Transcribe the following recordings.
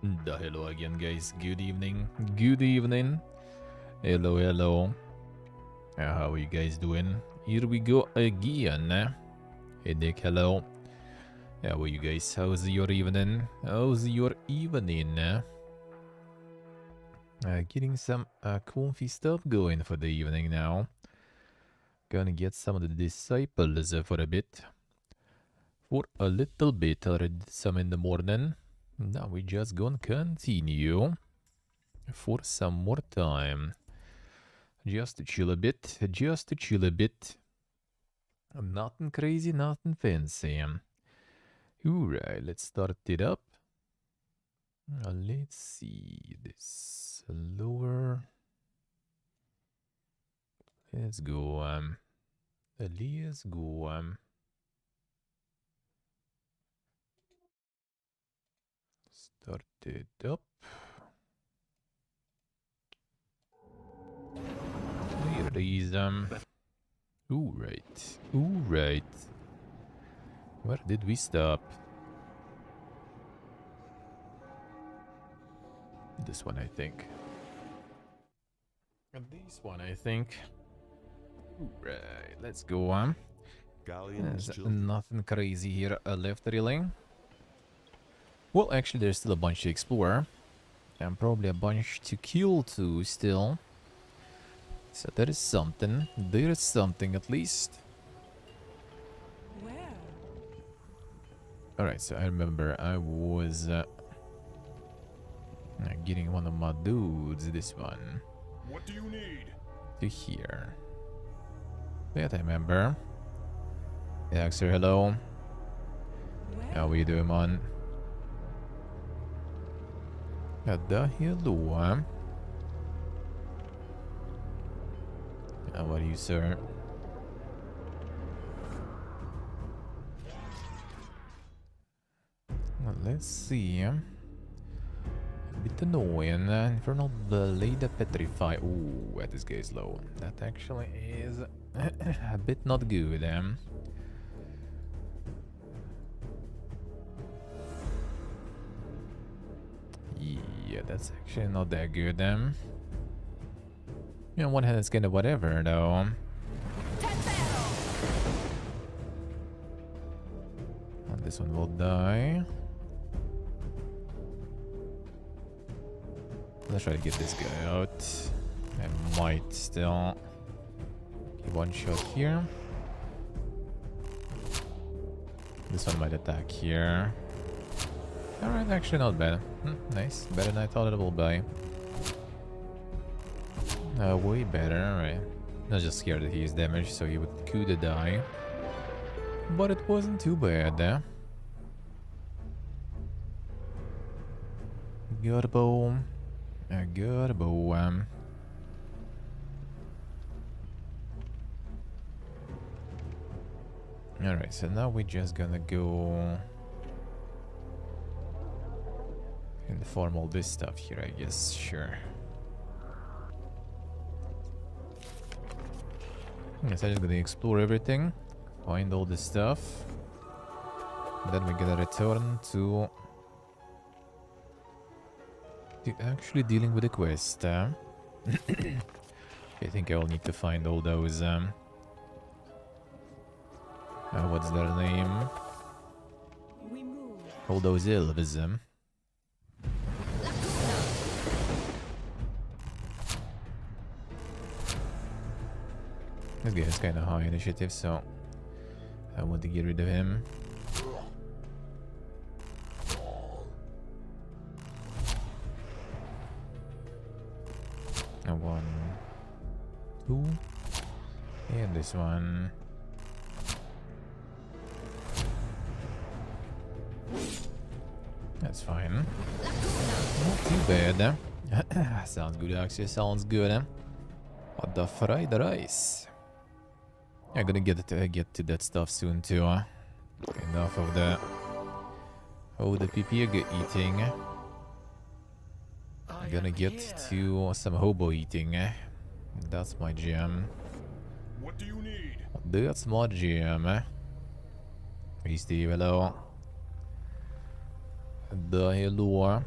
Hello again, guys. Good evening. Good evening. Hello, hello. How are you guys doing? Here we go again. Hey, Nick, hello. How are you guys? How's your evening? How's your evening? Getting some comfy stuff going for the evening now. Gonna get some of the disciples for a bit. For a little bit. Already did some in the morning. Now we just gonna continue for some more time. Just to chill a bit. Just to chill a bit. Nothing crazy, nothing fancy. Alright, let's start it up. Let's see this lower. Let's go. Let's go. Start it up. Here it is. Alright. Alright. Where did we stop? This one, I think. And this one, I think. Alright, let's go. There's nothing crazy here left, really. Well, actually, there's still a bunch to explore. And probably a bunch to kill, too, still. So there is something. There is something, at least. Where? Alright, so I remember I was getting one of my dudes, this one. What do you need? To here. That I remember. Yeah, sir, hello. Where? How are you doing, man? The hello. How are you, sir? Well, let's see. A bit annoying. Infernal Blade Petrify. Ooh, that is guy's low. That actually is a bit not good. Yeah, that's actually not that good. On one hand, it's kind of whatever, though. And this one will die. Let's try to get this guy out. I might still get one shot here. This one might attack here. Alright, actually not bad. Nice. Better than I thought it will be. Way better, alright. I was just scared that he is damaged, so he could die. But it wasn't too bad. Got a bow. I got a bow. Alright, so now we're just gonna go and farm all this stuff here, I guess. Sure. Yes, I'm just gonna explore everything, find all this stuff. Then we're gonna return to actually dealing with the quest. I think I'll need to find all those. What's their name? We move. All those elves. This guy has kind of high initiative, so I want to get rid of him. And 1, 2, and this one. That's fine. Not too bad. Sounds good, actually. Sounds good. What the fried rice? I'm gonna get to that stuff soon too. Enough of the pig eating. I'm gonna get to some hobo eating. That's my jam. What do you need? That's my jam. Hey Steve, hello. The hello.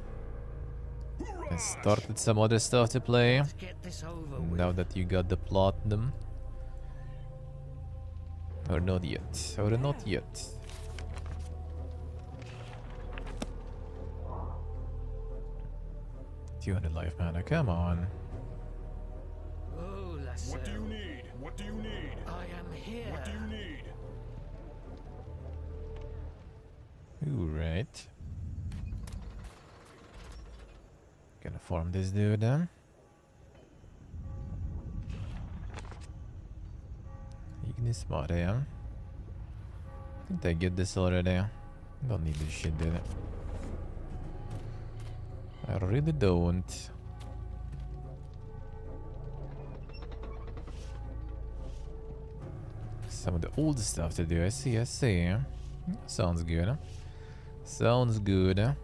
I started some other stuff to play. Let's get this over with. Now that you got the platinum. Or not yet. Or not yet. $200 life mana, come on. Oh, What do you Lasso. need? What do you need? I am here. What do you need? Alright. Gonna farm this dude then. Ignis Mare. Didn't I get this already? Don't need this shit, dude. I really don't. Some of the old stuff to do. I see, I see. Sounds good. Sounds good.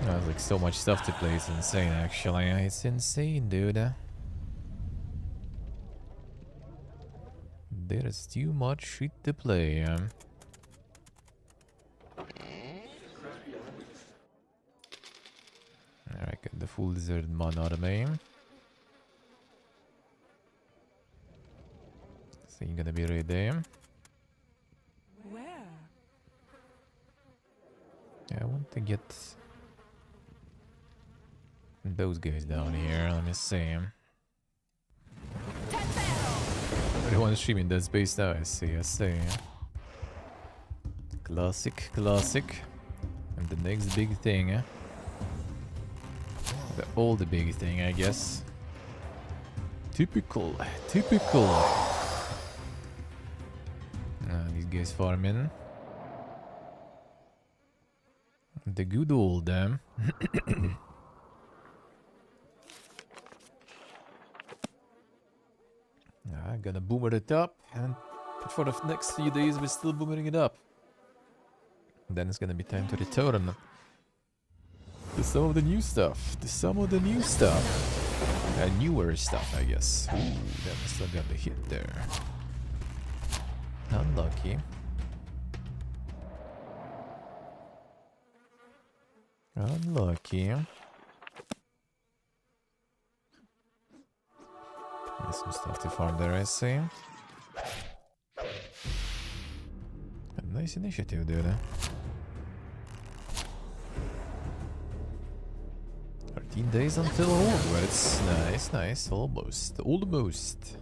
There's like so much stuff to play. It's insane, actually. It's insane, dude. There's too much shit to play. Alright, got the full deserted mana out of me. So you're gonna be right there. Where? Yeah, I want to get those guys down here. Let me see. Everyone's streaming Dead Space now. I see, I see. Classic, classic. And the next big thing. The old big thing, I guess. Typical, typical. These guys farming. The good old them. I'm gonna boomer it up, and for the next few days we're still boomering it up. Then it's gonna be time to return to some of the new stuff. To some of the new stuff. Newer stuff, I guess. Ooh, that must have got the hit there. Unlucky. Unlucky. There's some stuff to farm there, I see. A nice initiative, dude. 13 days until Hogwarts. Nice, nice. Almost. Almost.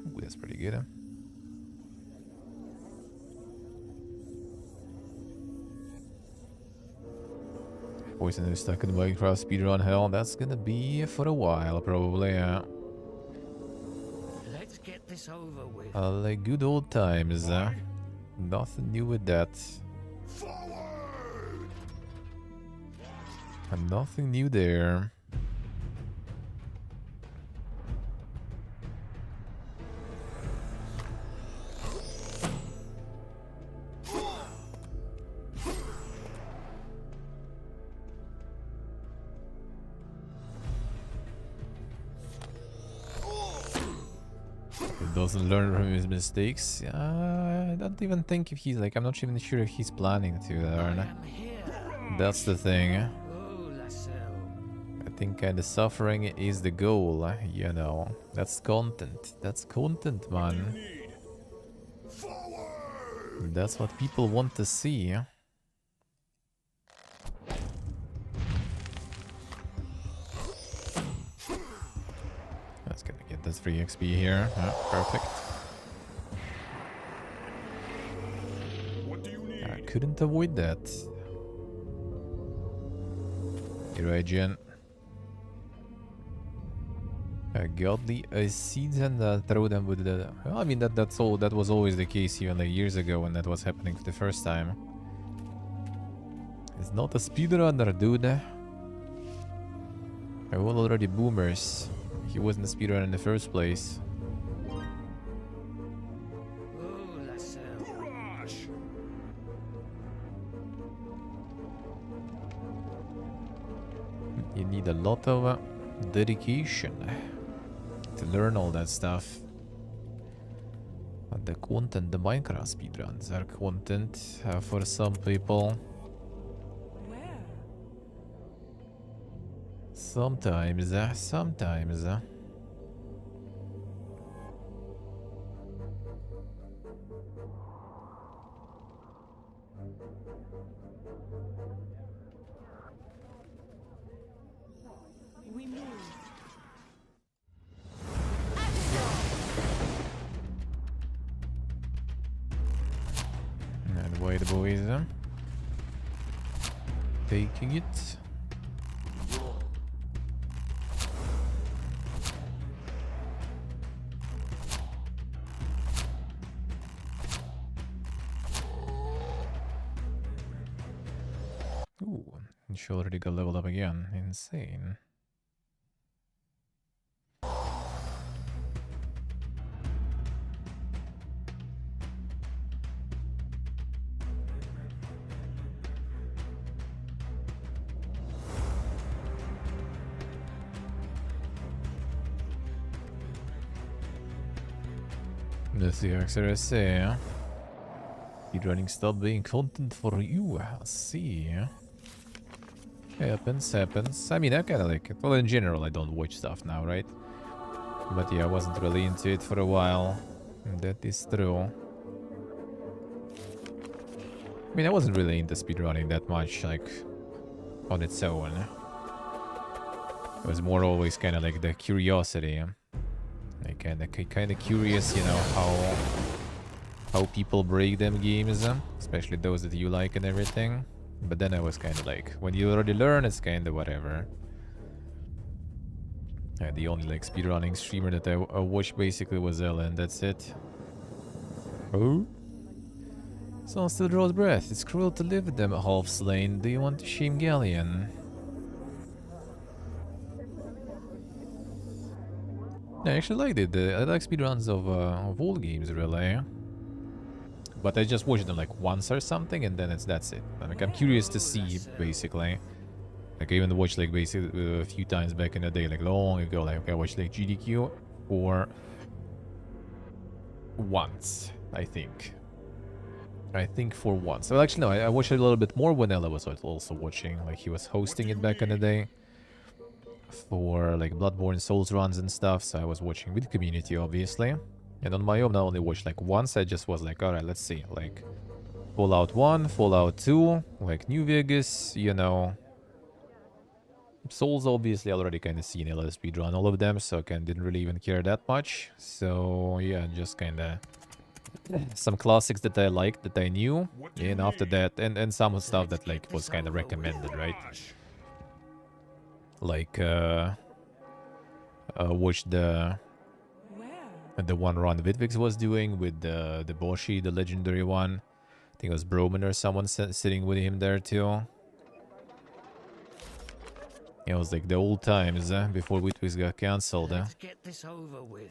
Ooh, that's pretty good, huh? Poison who's stuck in the Minecraft speedrun hell. That's gonna be for a while, probably, yeah. Let's get this over with. Like good old times, nothing new with that. Forward! And nothing new there. Doesn't learn from his mistakes. I don't even think if he's like, I'm not even sure if he's planning to I learn. am here. That's the thing. Oh, Lasso. I think kind of suffering is the goal, you know. That's content. That's content, man. Need. Forward! That's what people want to see. That's gonna get this free XP here. Perfect. What do you need? I couldn't avoid that. You're right, Jen. Got the seeds and throw them with the... Well, I mean, that's all. That was always the case even like years ago when that was happening for the first time. It's not a speedrunner, dude. I will already boomers. He wasn't a speedrunner in the first place. Oh, Lasso. Rush! You need a lot of dedication to learn all that stuff. the content, the Minecraft speedruns are content for some people. Where? Sometimes, sometimes. We move. And white boys taking it. Ooh, and she already got leveled up again. Insane. That's the XRSA. Speedrunning stop being content for you. I see. Happens. I mean, I kind of like it. Well, in general, I don't watch stuff now, right? But yeah, I wasn't really into it for a while. That is true. I mean, I wasn't really into speedrunning that much, like, on its own. It was more always kind of like the curiosity. Like, kind of curious, you know, how people break them games, especially those that you like and everything. But then I was kind of like, when you already learn, it's kind of whatever. The only like speedrunning streamer that I watched basically was Elven. That's it. Oh? Someone still draws breath. It's cruel to live with them half slain. Do you want to shame Galleon? I actually liked it. I like speedruns of all games, really. But I just watched them like once or something, and then that's it. Like, I'm curious to see, basically. Like, I even watched like basically a few times back in the day, like long ago. Like, okay, I watched like GDQ for once, I think. For once. Well, actually, no, I watched it a little bit more when Ella was also watching. Like, he was hosting it back in the day for like Bloodborne Souls runs and stuff. So I was watching with the community, obviously. And on my own, I only watched like once. I just was like, alright, let's see. Like, Fallout 1, Fallout 2, like New Vegas, you know. Souls, obviously, I already kind of seen Ella speedrun all of them, so I kind of didn't really even care that much. So, yeah, just kind of some classics that I liked, that I knew. And after that, and some stuff that like was kind of recommended, right? Like, watch the one run Vidvix was doing with the Boshi, the legendary one. I think it was Broman or someone sitting with him there too. It was like the old times before Vidvix got cancelled. Let's get this over with.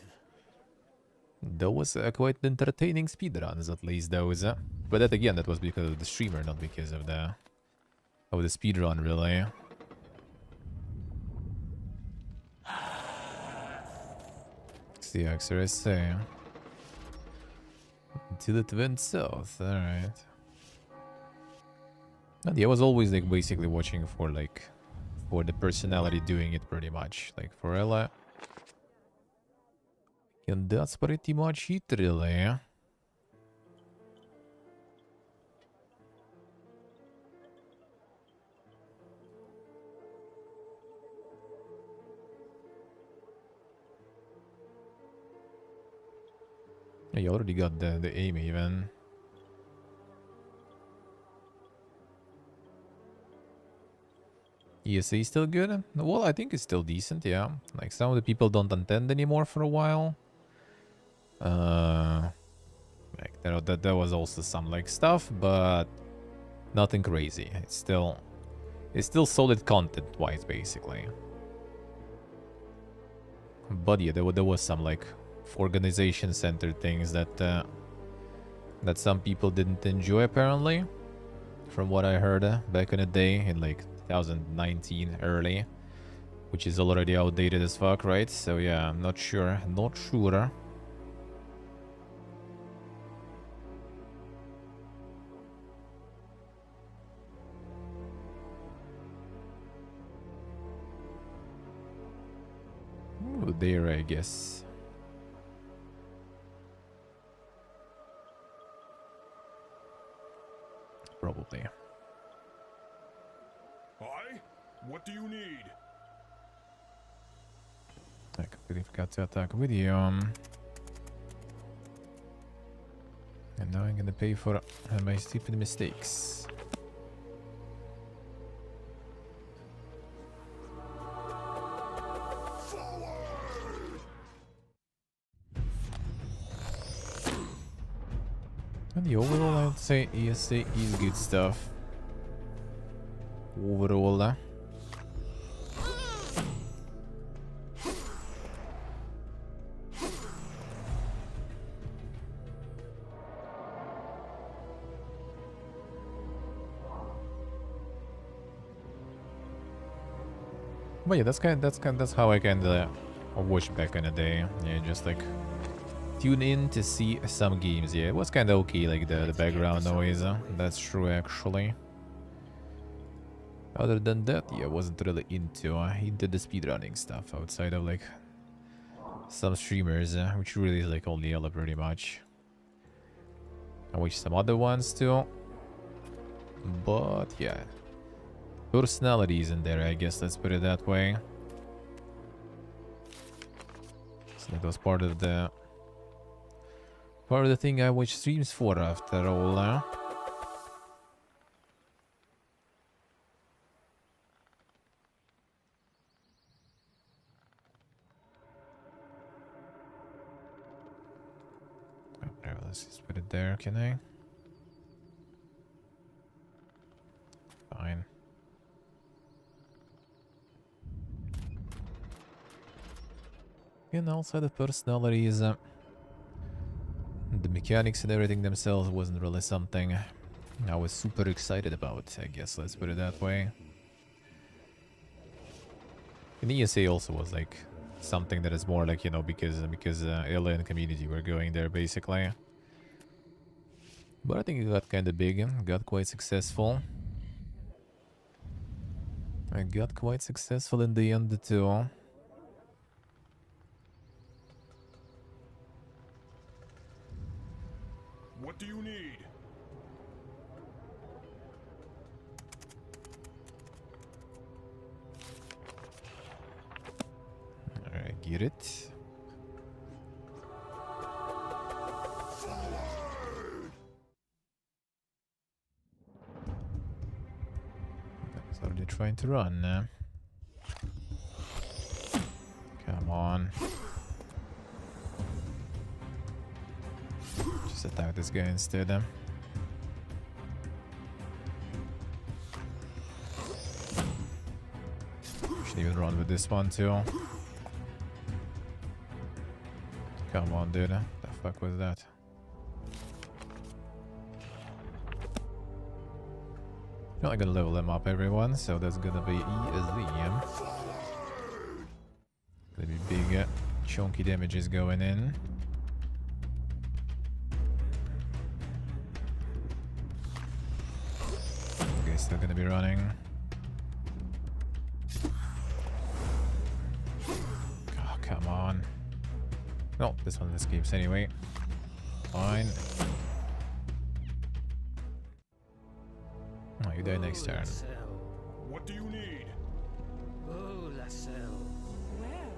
Those quite entertaining speedruns, at least those. But that again, that was because of the streamer, not because of the speedrun, really. The XRSA to the Twin South. All right. And yeah, I was always like basically watching for the personality doing it, pretty much, like for Ella. And that's pretty much it, really. You already got the aim even. ESA still good? Well, I think it's still decent, yeah. Like, some of the people don't attend anymore for a while. Like, there was also some, like, stuff, but nothing crazy. It's still solid content-wise, basically. But yeah, there was some, like, organization-centered things that some people didn't enjoy, apparently. From what I heard back in the day, in, like, 2019 early, which is already outdated as fuck, right? So yeah, I'm not sure. there, I guess. Probably. Aye? What do you need? I completely forgot to attack with you. And now I'm gonna pay for my stupid mistakes. And the overall, I'd say ESA is good stuff. Overall, but yeah, that's how I kinda watched back in the day. Yeah, just like tune in to see some games. Yeah, it was kinda okay, like the background noise. That's true, actually. Other than that, yeah, I wasn't really into the speedrunning stuff outside of like some streamers, which really is like only Ella pretty much. I watched some other ones too, but yeah, personalities in there, I guess. Let's put it that way. So that was part of the thing I watch streams for, after all. Whatever, let's just put it there, can I? Fine. And also the personalities, the mechanics and everything themselves wasn't really something I was super excited about, I guess. Let's put it that way. And ESA also was like something that is more like, you know, because Elven community were going there basically. But I think it got kind of big, got quite successful. I got quite successful in the end too. What do you need? Alright, get it. That's already trying to run. Come on. Just attack this guy instead. Should even run with this one too. Come on, dude. The fuck was that? Well, I'm gonna level them up, everyone, so that's gonna be easy. Gonna be big, chunky damages going in. Okay, still gonna be running. Oh, come on. No, this one escapes anyway. Fine. Oh, you die next turn. What do you need? Oh, Lassell. Where?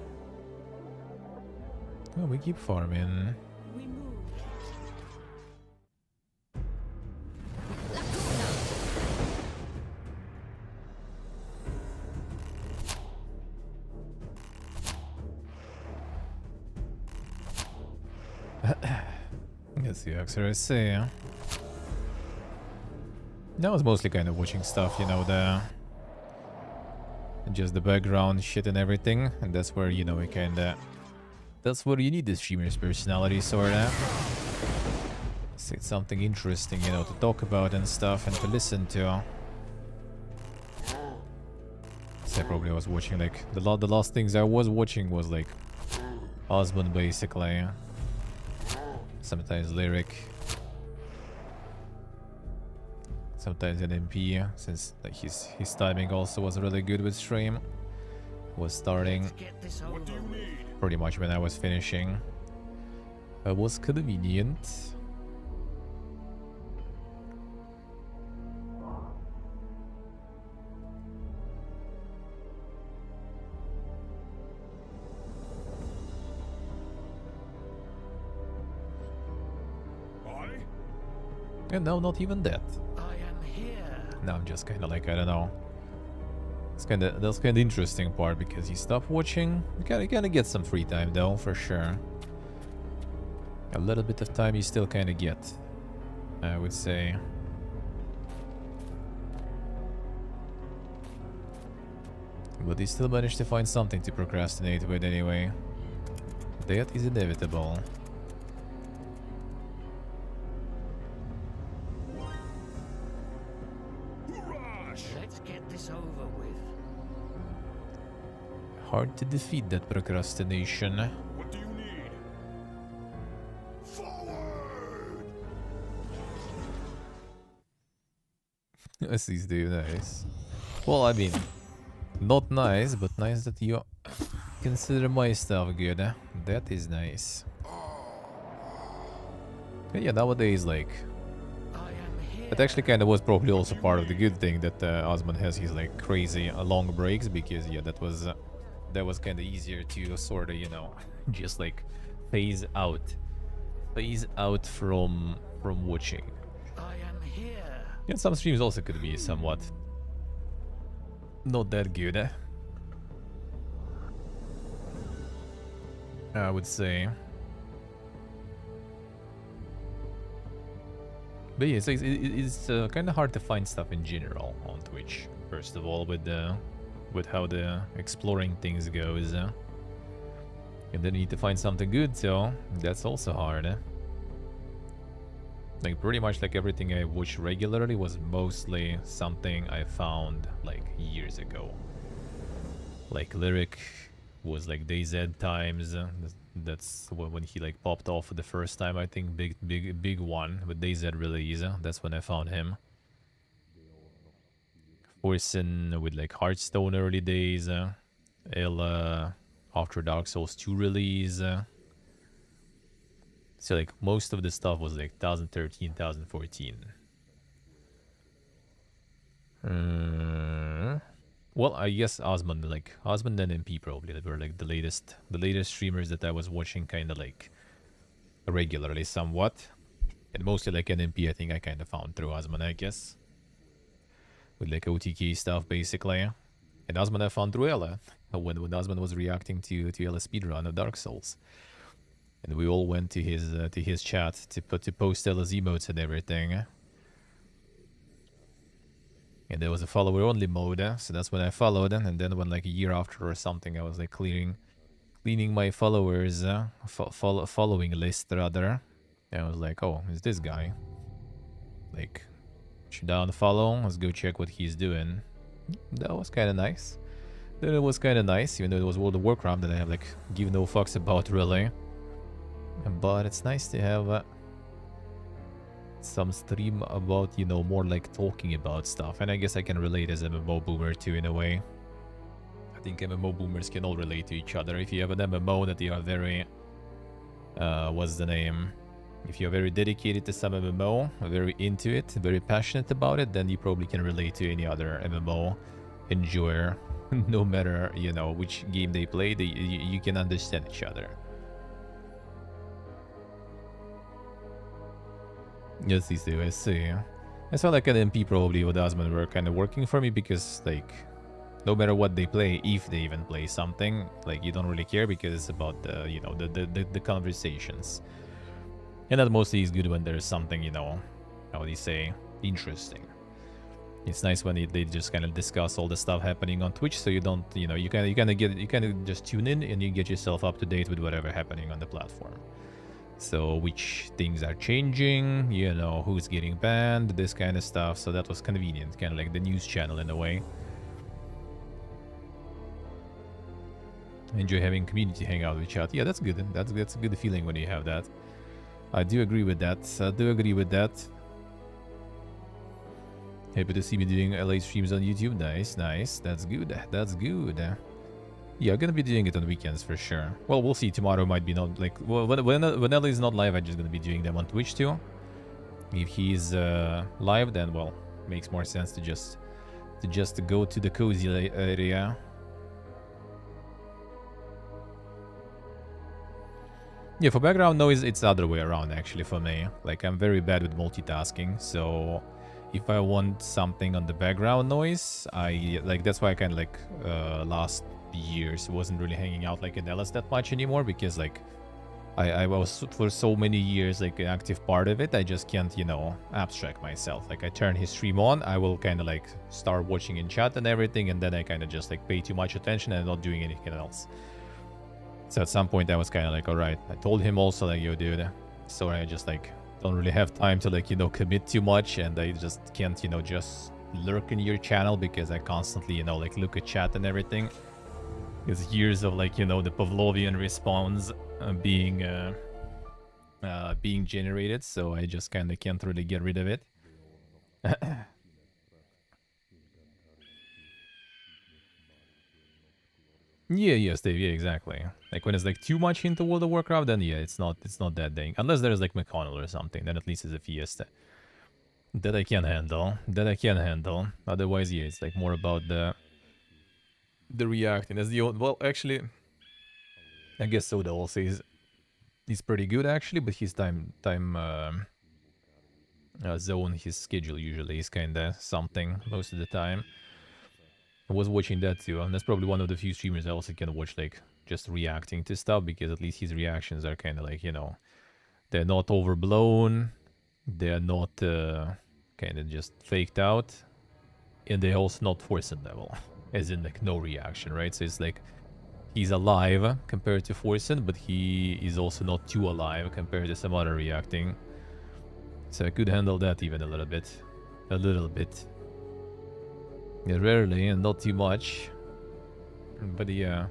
Oh, we keep farming. We move. Let's see, I say. That was mostly kind of watching stuff, you know, just the background shit and everything, and that's where, you know, we kinda, that's where you need the streamer's personality, sorta. So it's something interesting, you know, to talk about and stuff and to listen to. So I probably was watching like the last things I was watching was like husband basically. Sometimes lyric. Sometimes an MP, since like his timing also was really good with stream. was starting Let's get this over What do you with. need? pretty much when I was finishing. It was convenient. I? And now not even that. I am here. Now I'm just kind of like, I don't know. That's kind of interesting part because you stop watching. You gotta get some free time though, for sure. A little bit of time you still kind of get, I would say. But you still manage to find something to procrastinate with anyway. That is inevitable. Hoorah! Let's get this over with. Hard to defeat that procrastination. What do you need? Forward! This is do nice. Well, I mean, not nice, but nice that you consider my stuff good. That is nice. But yeah, nowadays, like, I am here. that actually kind of was probably also part of the good thing that Osman has his like crazy long breaks, because yeah, that was kind of easier to sort of, you know, just like phase out from watching. I am here. Yeah, some streams also could be somewhat not that good, I would say. But yeah, it's kind of hard to find stuff in general on Twitch. First of all, with how the exploring things goes, and then you need to find something good, so that's also hard. Like pretty much like everything I watch regularly was mostly something I found like years ago. Like Lyric was like DayZ times. That's when he like popped off for the first time. I think big one with DayZ release. That's when I found him. Forsen with like Hearthstone early days. Ella after Dark Souls 2 release. So like most of the stuff was like 2013, 2014. Well, I guess Osman and MP probably that were like the latest streamers that I was watching kind of like regularly somewhat. And mostly like NMP I think I kind of found through Osman, I guess. With like OTK stuff basically. And Osman I found through Ella. When Osman was reacting to Ella's speedrun of Dark Souls. And we all went to his chat to post Ella's emotes and everything. And there was a follower only mode, so that's when I followed. And then when like a year after or something, I was like cleaning my followers, following list rather. And I was like, oh, it's this guy. Like, should I unfollow? Let's go check what he's doing. That was kind of nice. Then it was kind of nice, even though it was World of Warcraft that I have like give no fucks about really. But it's nice to have some stream about, you know, more like talking about stuff. And I guess I can relate as a MMO boomer too in a way. I think MMO boomers can all relate to each other. If you have an MMO that you are very, what's the name? If you're very dedicated to some MMO, very into it, very passionate about it, then you probably can relate to any other MMO enjoyer. No matter, you know, which game they play, you can understand each other. Yes, these do, I see. I saw like an MP probably with Osman were kind of working for me because like no matter what they play, if they even play something, like you don't really care because it's about the, you know, the conversations. And that mostly is good when there's something, you know, how do you say, interesting. It's nice when they just kind of discuss all the stuff happening on Twitch, so you don't, you know, you kind of just tune in and you get yourself up to date with whatever happening on the platform. So which things are changing, you know, who's getting banned, this kind of stuff. So that was convenient, kind of like the news channel in a way. Enjoy having community hang out with chat. Yeah, that's good. That's a good feeling when you have that. I do agree with that. Happy to see me doing LA streams on YouTube. Nice, nice. That's good. That's good. Yeah, I'm gonna be doing it on weekends for sure. Well, we'll see. Tomorrow might be not like well, when Ellie is not live, I'm just gonna be doing them on Twitch too. If he's live, then well, makes more sense to just go to the cozy area. Yeah, for background noise, it's the other way around actually for me. Like, I'm very bad with multitasking, so if I want something on the background noise, that's why I kind of like last years wasn't really hanging out like in Dallas that much anymore, because like I was for so many years like an active part of it. I just can't, you know, abstract myself. Like, I turn his stream on, I will kind of like start watching in chat and everything, and then I kind of just like pay too much attention and not doing anything else. So at some point I was kind of like, all right. I told him also like, yo, dude, sorry, I just like don't really have time to like, you know, commit too much, and I just can't, you know, just lurk in your channel because I constantly, you know, like look at chat and everything. It's years of like, you know, the Pavlovian response being generated, so I just kind of can't really get rid of it. Yeah, Steve, yeah, exactly. Like, when it's like too much into World of Warcraft, then yeah, it's not that dang. Unless there's like McConnell or something, then at least it's a Fiesta. That I can handle. Otherwise, yeah, it's like more about the reacting. As the old, well, actually, I guess Soda also he's pretty good actually, but his time zone, his schedule usually is kinda something most of the time. I was watching that too, and that's probably one of the few streamers I also can watch like just reacting to stuff, because at least his reactions are kind of like, you know, they're not overblown, they're not kind of just faked out, and they're also not forced level, as in like no reaction, right? So it's like he's alive compared to Forsen, but he is also not too alive compared to some other reacting. So I could handle that even a little bit. Yeah, rarely and not too much. But yeah.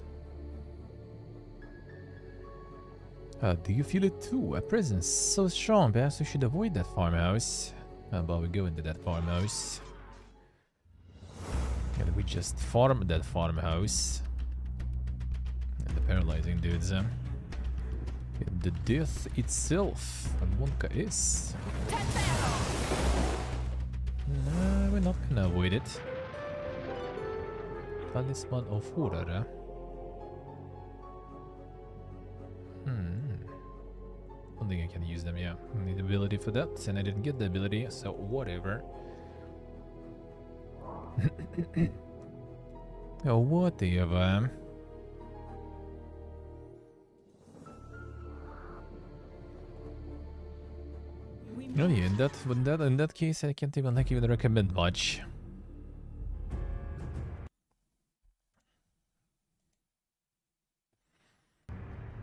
Do you feel it too? A presence so strong, perhaps we should avoid that farmhouse. How about we go into that farmhouse? And we just farm that farmhouse. And the paralyzing dudes. The death itself. And Wonka is. No, we're not gonna avoid it. Talisman of Horror. Don't think I can use them, yeah. I need the ability for that, and I didn't get the ability, so whatever. Oh, whatever. Oh yeah, in that case, I can't even recommend much.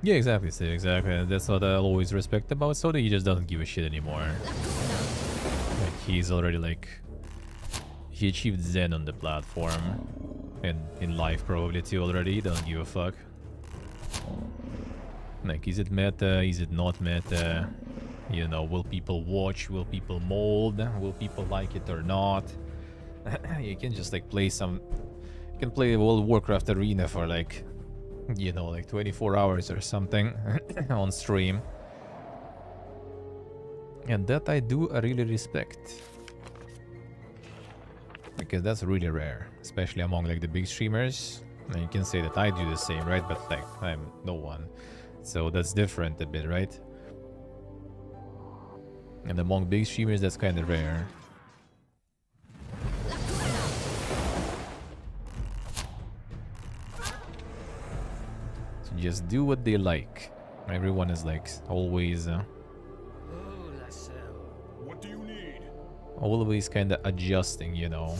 Yeah, exactly, Steve, exactly. That's what I always respect about Soda. He just doesn't give a shit anymore. Like, he's already like... He achieved Zen on the platform. And in life probably too already. He doesn't give a fuck. Like, is it meta? Is it not meta? You know, will people watch? Will people mold? Will people like it or not? You can just like play some... You can play World of Warcraft Arena for like... You know, like 24 hours or something on stream. And that I do really respect. Because that's really rare, especially among like the big streamers. And you can say that I do the same, right? But like, I'm no one. So that's different a bit, right? And among big streamers, that's kind of rare. Just do what they like. Everyone is like always What do you need? always kind of adjusting, you know.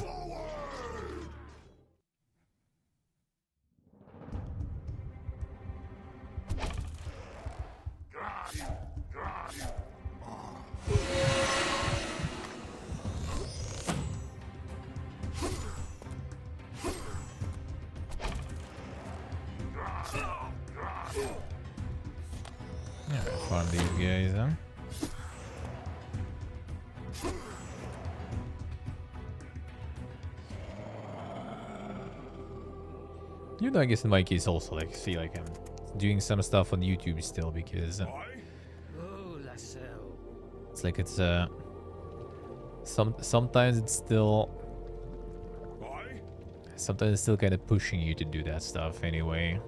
Farm these guys, huh? You know, I guess in my case also, like, feel like I'm doing some stuff on YouTube still because I? Oh, Lassell. it's like it's sometimes it's still I? sometimes it's still kind of pushing you to do that stuff anyway.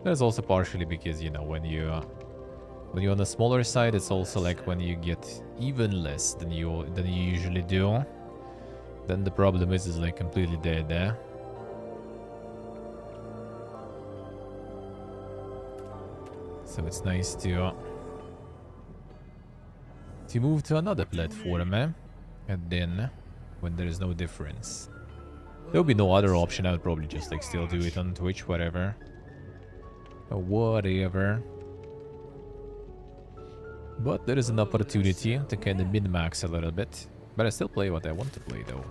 That's also partially because, you know, when you're on the smaller side, it's also like when you get even less than you usually do, then the problem is like completely dead there. So it's nice to move to another platform, and then when there is no difference, there'll be no other option. I would probably just like still do it on Twitch, whatever. Whatever. But there is an opportunity to kind of min-max a little bit. But I still play what I want to play though.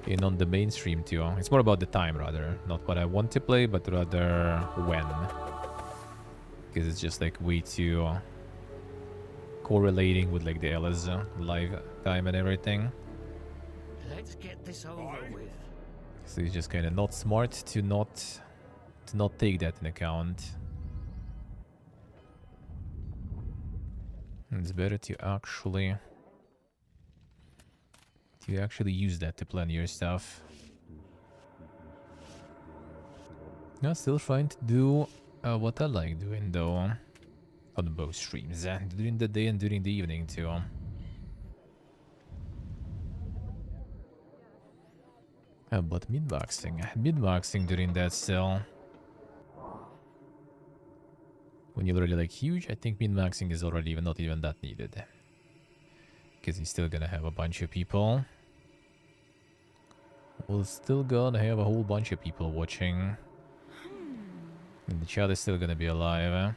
And on the mainstream too. It's more about the time rather. Not what I want to play, but rather when. Because it's just like way too correlating with like the LS live time and everything. Let's get this over with. So it's just kind of not smart to not take that in account. It's better to actually use that to plan your stuff. I'm still trying to do what I like doing though on both streams, during the day and during the evening too. But mid-maxing during that still. When you're already like huge, I think min-maxing is already not even that needed. Because you're still gonna have a bunch of people. We're still gonna have a whole bunch of people watching. And the chat is still gonna be alive.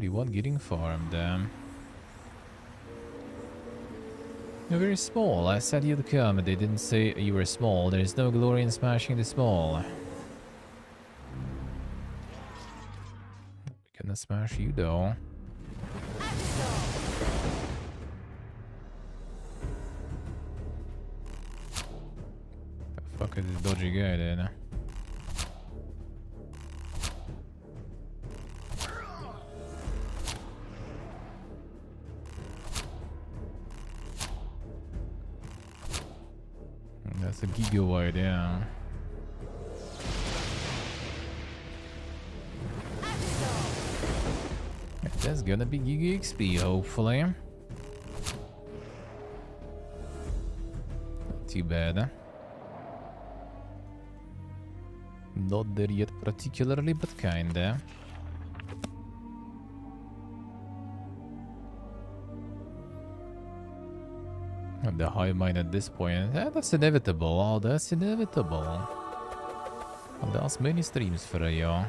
One getting farmed. You're very small. I said you'd come, they didn't say you were small. There's no glory in smashing the small. We're gonna smash you though. The fuck is this dodgy guy then? That's a gigabyte, yeah. That's gonna be Giga XP, hopefully. Not too bad. Not there yet particularly, but kinda. The high mine at this point. That's inevitable. Oh, that's inevitable. And that's many streams for you.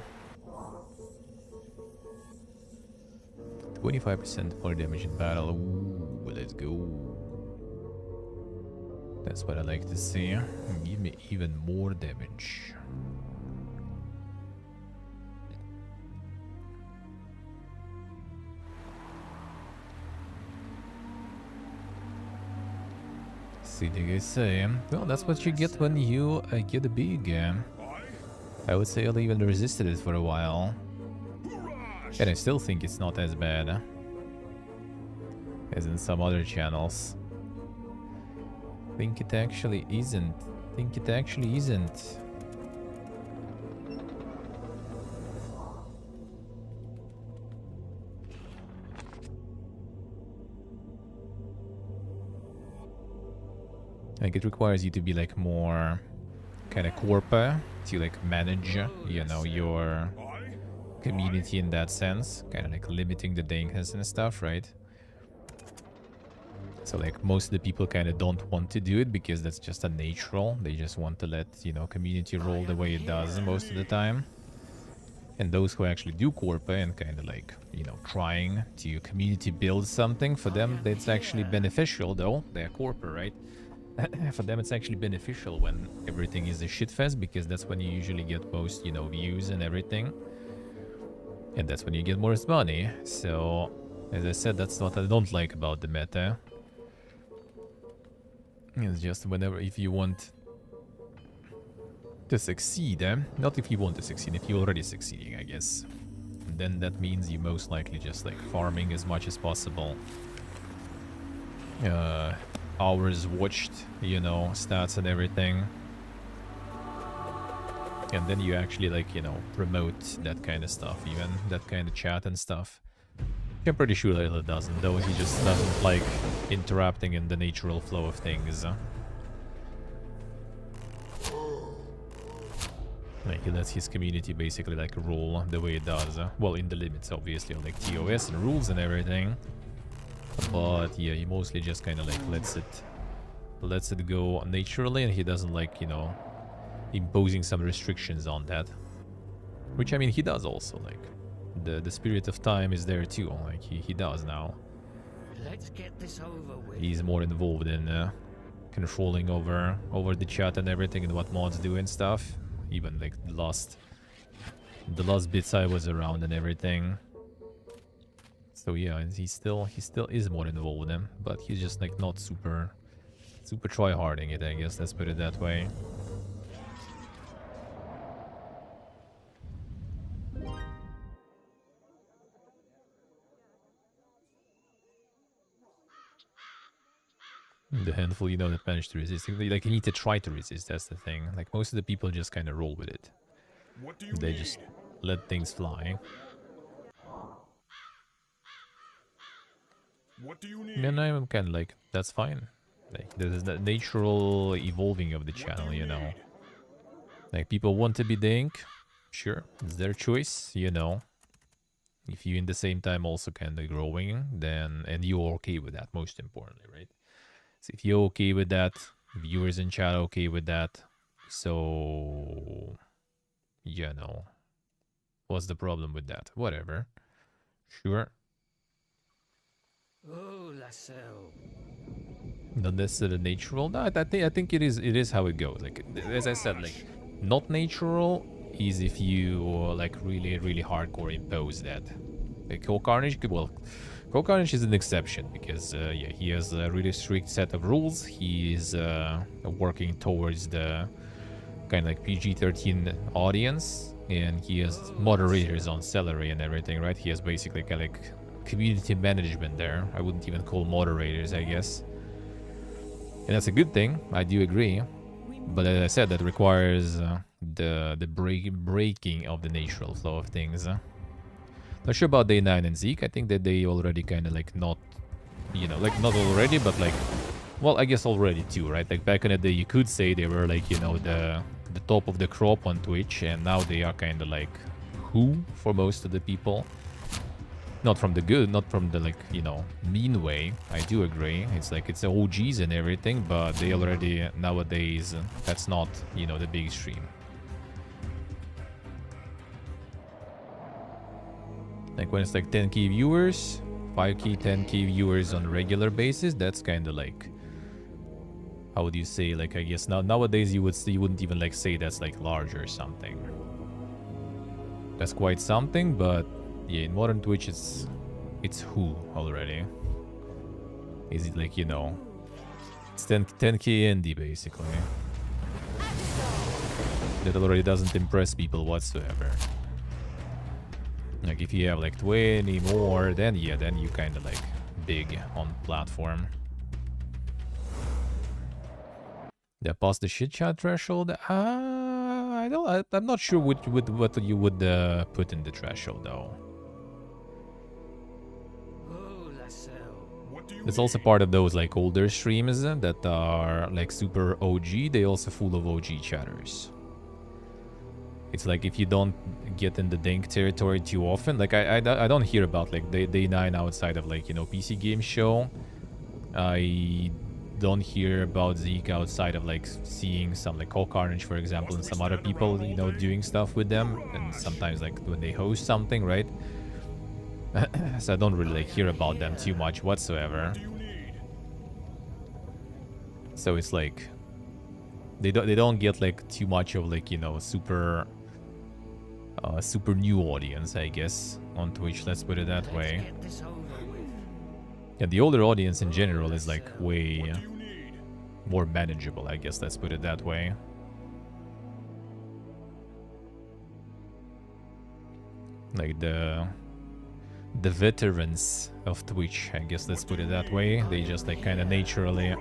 25% more damage in battle. Ooh, let's go. That's what I like to see. Give me even more damage. See, like I say, well, that's what you get when you get big. I would say I'll even resisted it for a while. And I still think it's not as bad as in some other channels. Think it actually isn't. Think it actually isn't. Like, it requires you to be like more kind of corpa to like manage, you know, your community in that sense. Kind of like limiting the dankness and stuff, right? So like most of the people kind of don't want to do it because that's just a natural. They just want to let, you know, community roll the way it does most of the time. And those who actually do Corpa and kind of like, you know, trying to community build something, for them that's actually beneficial though. They're Corpa, right? For them it's actually beneficial when everything is a shitfest, because that's when you usually get most, you know, views and everything. And that's when you get more money. So, as I said, that's what I don't like about the meta. It's just whenever, if you want to succeed, not if you want to succeed, if you're already succeeding, I guess. Then that means you most likely just like farming as much as possible. Hours watched, you know, stats and everything. And then you actually like, you know, promote that kind of stuff, even that kind of chat and stuff. I'm pretty sure Layla doesn't, though he just doesn't like interrupting in the natural flow of things. Like he lets his community basically like rule the way it does. Well, in the limits obviously of like TOS and rules and everything. But yeah, he mostly just kind of like lets it go naturally, and he doesn't like, you know, imposing some restrictions on that. Which I mean he does also, like the spirit of time is there too, like he does now. Let's get this over with. He's more involved in controlling over the chat and everything and what mods do and stuff. Even like the last bits I was around and everything. So yeah, he still is more involved with them, but he's just like not super try-harding it, I guess, let's put it that way. The handful, you know, that managed to resist. Like, you need to try to resist, that's the thing. Like, most of the people just kind of roll with it. What do you They need? just let things fly. What do you need? And I'm kind of like, that's fine. Like, there's that natural evolving of the What do channel, you know. need? Like, people want to be Dink, sure, it's their choice, you know. If you in the same time also kind of growing, then, and you're okay with that, most importantly, right? So if you're okay with that, viewers in chat are okay with that, so, you know, what's the problem with that? Whatever. Sure. Oh, Lascelles. Not necessarily natural. No, I think it is how it goes. Like, as I said, like, not natural is if you like really hardcore impose that. Like Carnage, well, Carnage is an exception because yeah, he has a really strict set of rules. He is working towards the kind of like PG-13 audience, and he has moderators on salary and everything, right? He has basically kind of like community management there. I wouldn't even call moderators, I guess. And that's a good thing, I do agree. But as I said, that requires the breaking of the natural flow of things. Not sure about Day 9 and Zeke. I think that they already kind of like not, you know, like not already, but like, well, I guess already too, right? Like back in the day, you could say they were like, you know, the top of the crop on Twitch, and now they are kind of like who for most of the people. Not from the good, not from the like, you know, mean way. I do agree. It's like it's OGs and everything, but they already nowadays that's not, you know, the big stream. Like when it's like 10k viewers, 5k, 10k viewers on a regular basis, that's kind of like, how would you say, like, I guess nowadays you wouldn't even like say that's like large or something. That's quite something, but yeah, in modern Twitch it's who already. Is it like, you know, it's 10k indie basically. That already doesn't impress people whatsoever. Like if you have like 20 more, then yeah, then you kind of like big on platform. They passed the shit chat threshold. I'm not sure what you would put in the threshold though. Oh, Lascelles. What do you It's also part of those like older streams that are like super OG. They also full of OG chatters. It's like if you don't get in the Dink territory too often, like I don't hear about like day 9 outside of like, you know, PC game show. I don't hear about Zeke outside of like seeing some like Call Carnage, for example, and some other people, you know, doing stuff with them, and sometimes like when they host something, right? So I don't really like hear about them too much whatsoever. So it's like they don't get like too much of like, you know, super new audience, I guess, on Twitch. Let's put it that way. Yeah, the older audience in general is like way more manageable, I guess. Let's put it that way. Like the veterans of Twitch, I guess. Let's put it that way. They just like kind of naturally,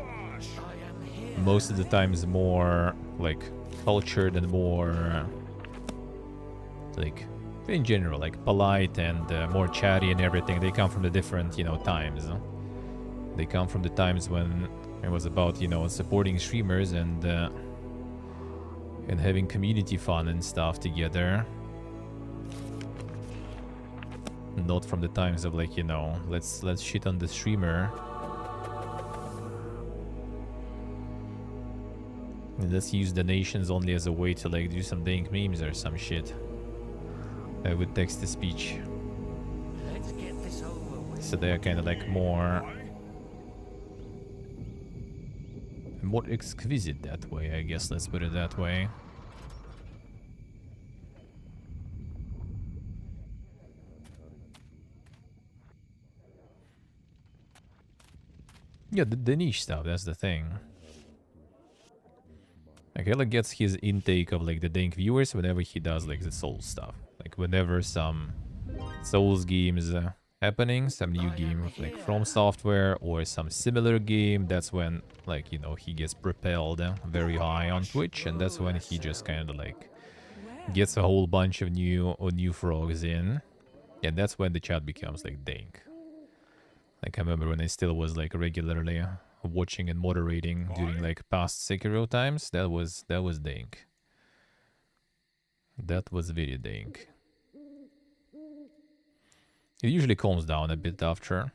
most of the times, more like cultured and more like in general like polite and more chatty and everything. They come from the different, you know, times. They come from the times when it was about, you know, supporting streamers and having community fun and stuff together. Not from the times of like, you know, let's shit on the streamer. And let's use donations only as a way to like do some dank memes or some shit. With text-to-speech. So they're kind of like more exquisite that way, I guess. Let's put it that way. Yeah, the niche stuff, that's the thing. Like, Ella gets his intake of like the dank viewers whenever he does like the Souls stuff. Like whenever some Souls games happening, some new game of like From Software or some similar game, that's when like, you know, he gets propelled very high on Twitch, and that's when he just kind of like gets a whole bunch of new frogs in, and that's when the chat becomes like dank. Like I remember when I still was like regularly watching and moderating during like past Sekiro times, that was dank. That was very dank. It usually calms down a bit after,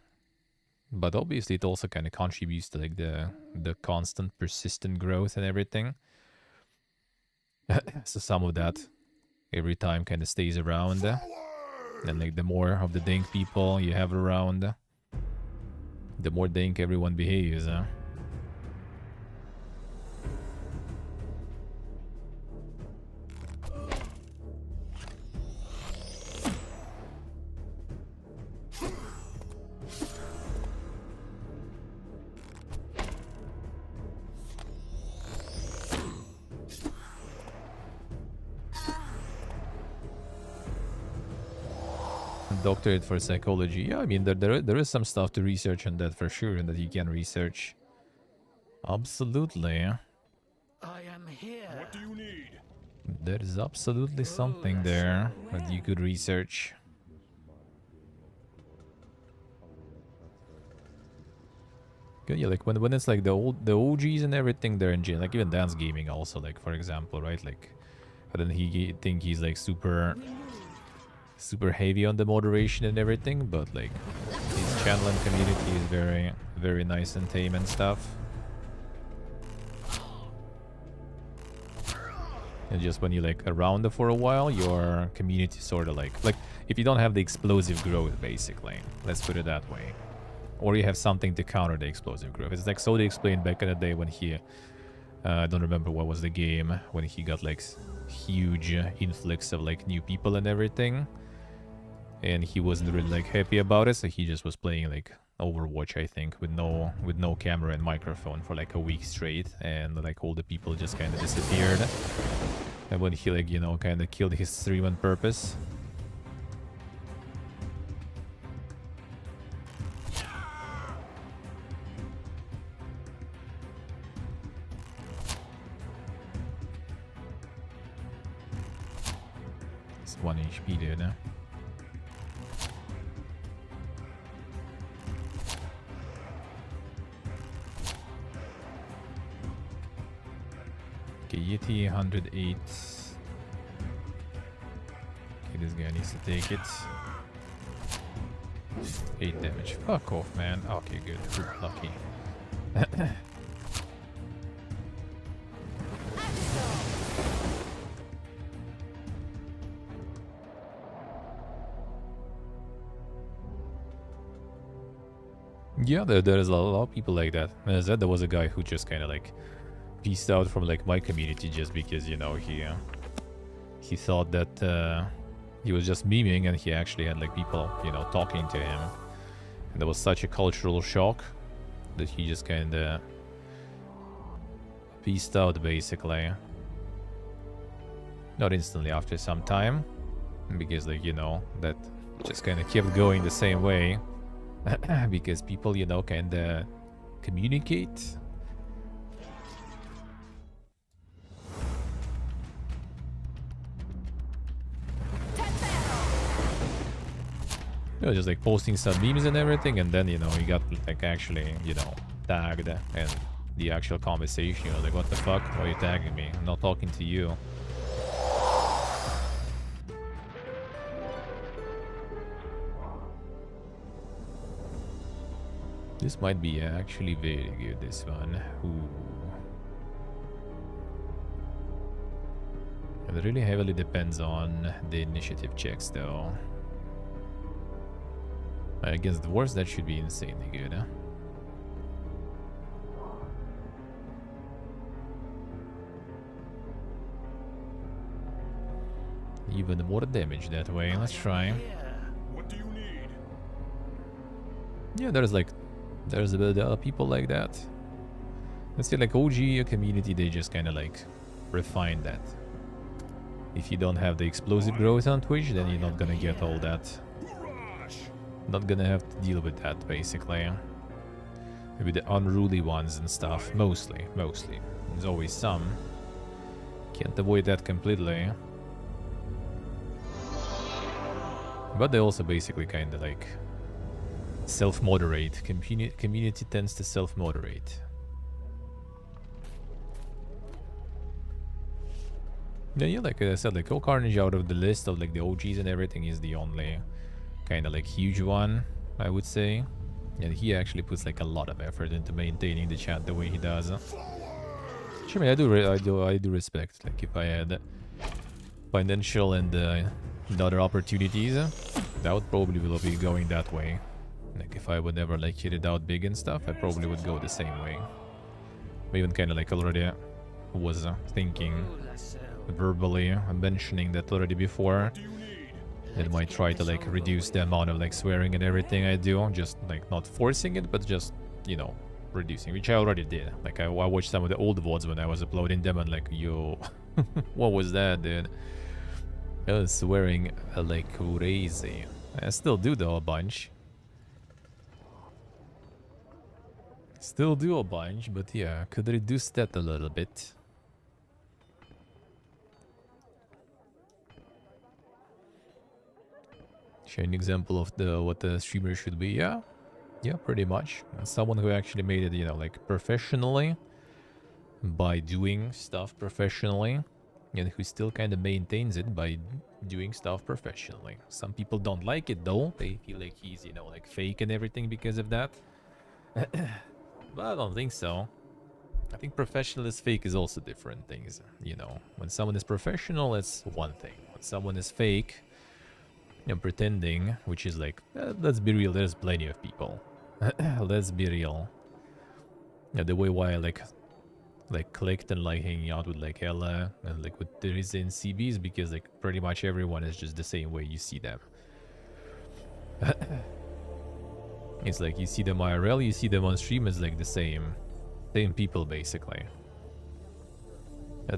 but obviously it also kind of contributes to like the constant persistent growth and everything. So some of that every time kind of stays around, and like the more of the dank people you have around, the more dank everyone behaves. Doctorate for psychology. Yeah, I mean, there is some stuff to research on that for sure, and that you can research. Absolutely. I am here. What do you need? There is absolutely something there that you could research. Good, yeah, like when it's like the OGs and everything, they're in jail. Like even Dance Gaming also, like for example, right? Like, I don't think he's like super heavy on the moderation and everything, but like his channel and community is very nice and tame and stuff. And just when you like around it for a while, your community sort of like if you don't have the explosive growth, basically, let's put it that way, or you have something to counter the explosive growth. It's like Sodi explained back in the day when he I don't remember what was the game, when he got like huge influx of like new people and everything, and he wasn't really like happy about it, so he just was playing like Overwatch, I think, with no camera and microphone for like a week straight, and like all the people just kind of disappeared. And when he like, you know, kind of killed his stream on purpose. It's 1 HP, dude. Okay, Yeti 108. Okay, this guy needs to take it. 8 damage. Fuck off, man. Okay, good. Ooh, lucky. Yeah, there's a lot of people like that. As I said, there was a guy who just kind of like pieced out from like my community just because, you know, he thought that he was just memeing, and he actually had like people, you know, talking to him. And there was such a cultural shock that he just kind of pieced out basically. Not instantly, after some time, because like, you know, that just kind of kept going the same way. Because people, you know, kind of communicate. You know, just like posting some memes and everything, and then, you know, you got like actually, you know, tagged, and the actual conversation, you know, like, what the fuck? Why are you tagging me? I'm not talking to you. This might be actually very good, this one. Ooh. It really heavily depends on the initiative checks, though. Against the dwarves, that should be insanely good, huh? Even more damage that way. Let's try. What do you need? Yeah, there's a bit of people like that. Let's say like OG community, they just kind of like refine that. If you don't have the explosive growth on Twitch, then you're not gonna get all that. Not gonna have to deal with that, basically. Maybe the unruly ones and stuff. Mostly. There's always some. Can't avoid that completely. But they also basically kind of like self-moderate. Community tends to self-moderate. Yeah, like I said, like Carnage out of the list of like the OGs and everything is the only kind of like huge one, I would say. And he actually puts like a lot of effort into maintaining the chat the way he does. Which, I mean, I do respect. Like if I had financial and other opportunities, that would probably will be going that way. Like if I would ever like hit it out big and stuff, I probably would go the same way. I even kind of like already was thinking verbally, mentioning that already before. That might try to like reduce the amount of like swearing and everything I do, just like not forcing it, but just, you know, reducing, which I already did. Like I watched some of the old VODs when I was uploading them, and like, yo, what was that, dude? I was swearing like crazy. I still do though a bunch. Still do a bunch, but yeah, could reduce that a little bit. Show an example of what the streamer should be. Yeah, pretty much. Someone who actually made it, you know, like professionally, by doing stuff professionally, and who still kind of maintains it by doing stuff professionally. Some people don't like it though. They feel like he's, you know, like fake and everything because of that. But I don't think so. I think professional is fake is also different things. You know, when someone is professional, it's one thing. When someone is fake, you know, pretending, which is like, let's be real, there's plenty of people. Let's be real. Yeah, the way why I like clicked and like hanging out with like Ella and like with Teresa and CB is because like pretty much everyone is just the same way you see them. It's like you see them IRL, you see them on stream, it's like the same people basically.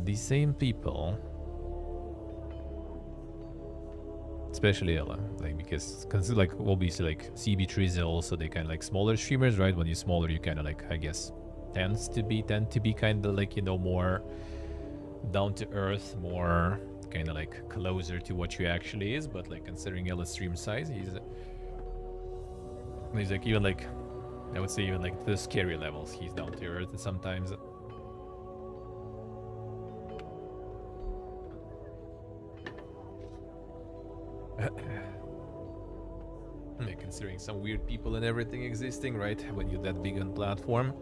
These same people, especially Ella, like because like obviously like CB Teresa also, they kind of like smaller streamers, right? When you're smaller, you kind of like, I guess, tend to be kind of like, you know, more down to earth, more kind of like closer to what you actually is. But like considering Ella's stream size, he's like even like, I would say even like the scary levels, he's down to earth sometimes. Considering some weird people and everything existing, right, when you're that big on platform.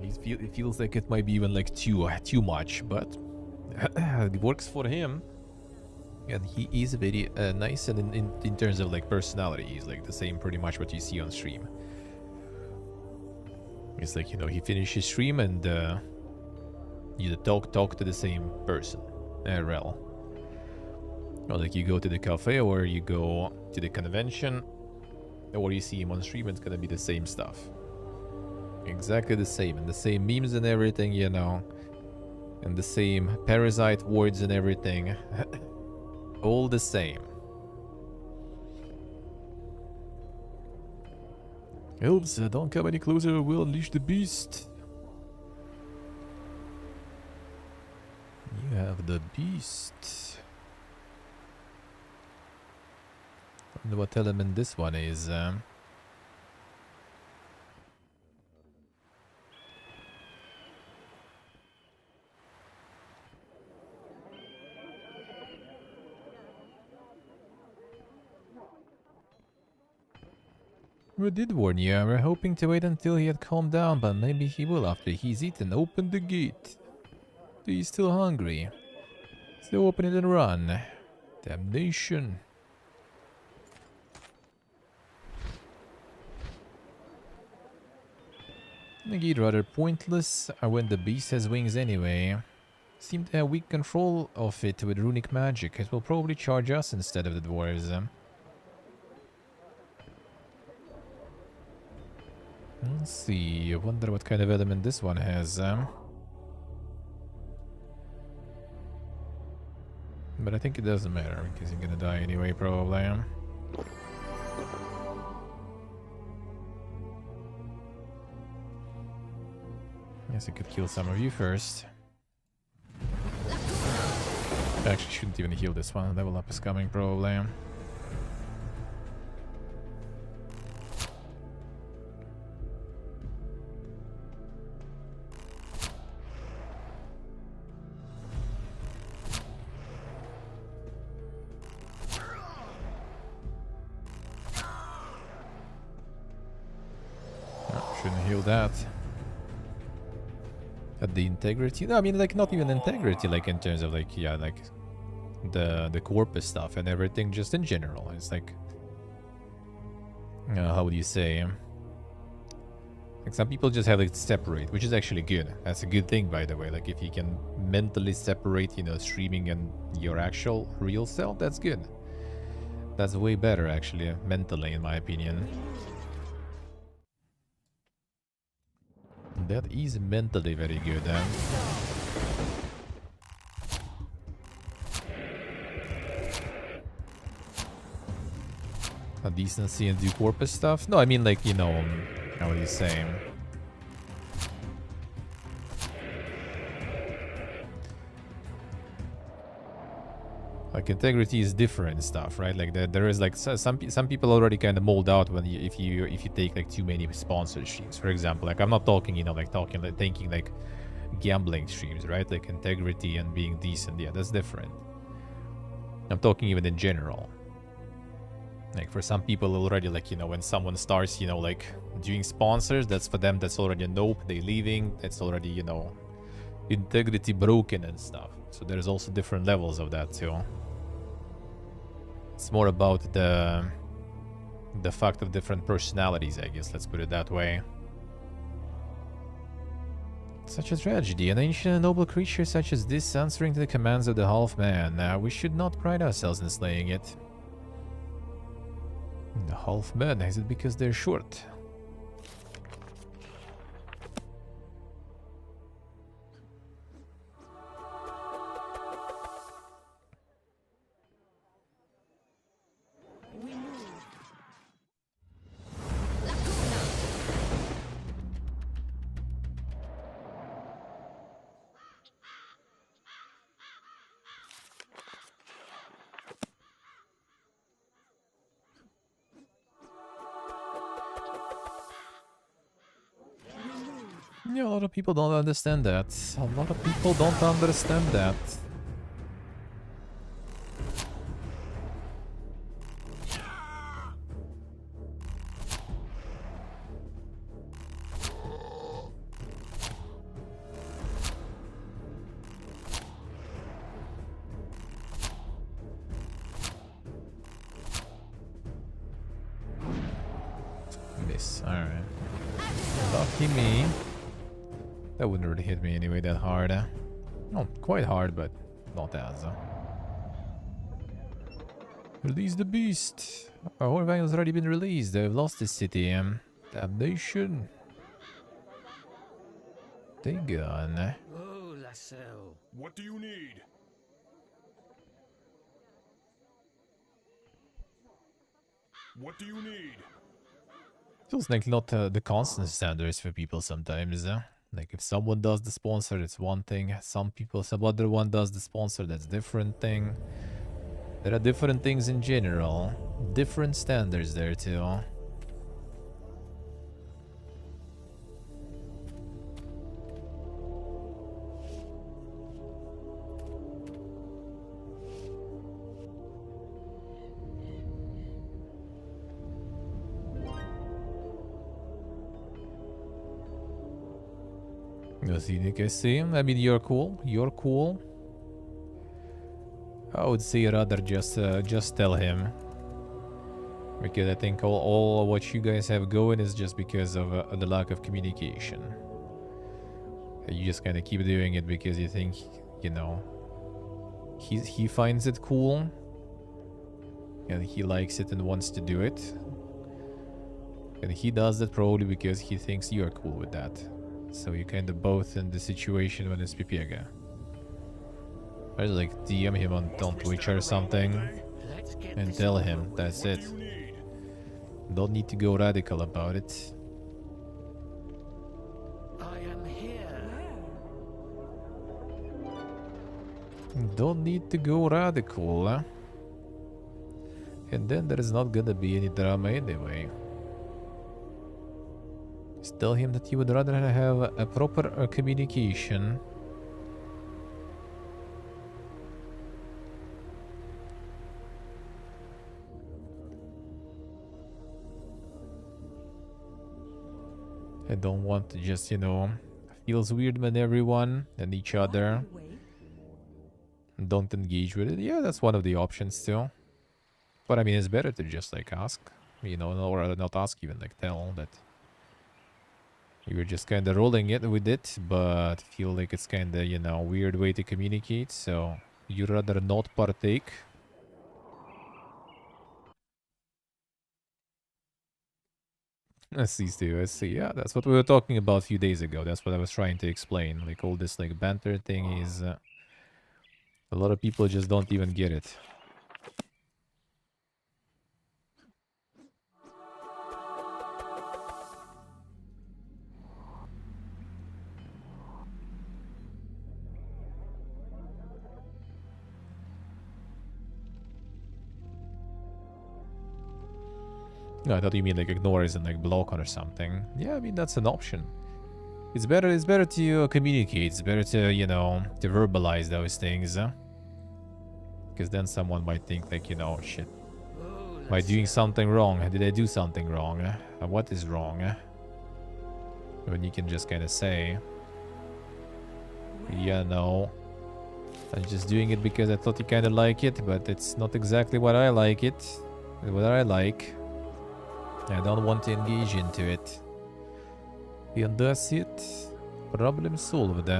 It feels like it might be even like too much, but it works for him. And he is very nice, and in terms of like personality, he's like the same pretty much what you see on stream. It's like, you know, he finishes stream and you talk to the same person, IRL. Or like you go to the cafe or you go to the convention, or you see him on stream, it's gonna be the same stuff. Exactly the same, and the same memes and everything, you know. And the same parasite words and everything. All the same. Elves, don't come any closer or we'll unleash the beast. You have the beast. I wonder what element this one is. We did warn you. We're hoping to wait until he had calmed down, but maybe he will after he's eaten. Open the gate. He's still hungry. So open it and run. Damnation. The gate rather pointless when the beast has wings anyway. Seem to have weak control of it with runic magic. It will probably charge us instead of the dwarves. Let's see, I wonder what kind of element this one has. But I think it doesn't matter, because you're gonna die anyway, probably. Guess I could kill some of you first. I actually shouldn't even heal this one, level up is coming, probably. Shouldn't heal that. At the integrity? No, I mean, like, not even integrity, like, in terms of, like, yeah, like, the corpus stuff and everything, just in general. It's like, how would you say? Like, some people just have, like, separate, which is actually good. That's a good thing, by the way. Like, if you can mentally separate, you know, streaming and your actual real self, that's good. That's way better, actually, mentally, in my opinion. That is mentally very good. A decency and do corpus stuff? No, I mean, like, you know, how would you say? Like, integrity is different stuff, right? Like, there is like some people already kind of mold out when if you take like too many sponsor streams. For example, like, I'm not talking, you know, like thinking like gambling streams, right? Like integrity and being decent. Yeah, that's different. I'm talking even in general. Like, for some people already, like, you know, when someone starts, you know, like doing sponsors, that's for them, that's already a nope, they leaving. That's already, you know, integrity broken and stuff. So there's also different levels of that too. It's more about the fact of different personalities, I guess. Let's put it that way. Such a tragedy. An ancient and noble creature such as this answering to the commands of the half-man. We should not pride ourselves in slaying it. The half-man, is it because they're short? Yeah, a lot of people don't understand that. A lot of people don't understand that. hitting me. That wouldn't really hit me anyway that hard. No, quite hard, but not as. Release the beast. Our Orvang has already been released. They've lost the city. Damnation. They gone. Oh, Lasso. What do you need? What do you need? Feels like not the constant standards for people sometimes. Like if someone does the sponsor, it's one thing. Some other one does the sponsor, that's different thing. There are different things in general. Different standards there too. I see. I mean, you're cool. You're cool. I would say rather just tell him, because I think all what you guys have going is just because of the lack of communication. You just kind of keep doing it because you think, you know, he finds it cool and he likes it and wants to do it, and he does that probably because he thinks you are cool with that. So you're kind of both in the situation when it's Pipiega. I just like DM him on Twitch or something and tell him that's it. Don't need to go radical about it. I am here. Don't need to go radical, huh? And then there is not gonna be any drama anyway. Just tell him that you would rather have a proper communication. I don't want to just, you know, feels weird when everyone and each other don't engage with it. Yeah, that's one of the options too. But I mean, it's better to just like ask, you know, or not ask, even like tell that you were just kind of rolling it with it, but feel like it's kind of, you know, weird way to communicate, so you'd rather not partake. I see, Steve, I see. Yeah, that's what we were talking about a few days ago. That's what I was trying to explain. Like, all this, like, banter thing is... a lot of people just don't even get it. No, I thought you mean like ignore as in like block or something. Yeah, I mean that's an option. It's better to communicate. It's better to, you know, to verbalize those things. Because then someone might think like, you know, shit. Am I doing something wrong? Did I do something wrong? What is wrong? When you can just kind of say, yeah, no. I'm just doing it because I thought you kind of like it, but it's not exactly what I like it. What I like. I don't want to engage into it. And that's it. Problem solved.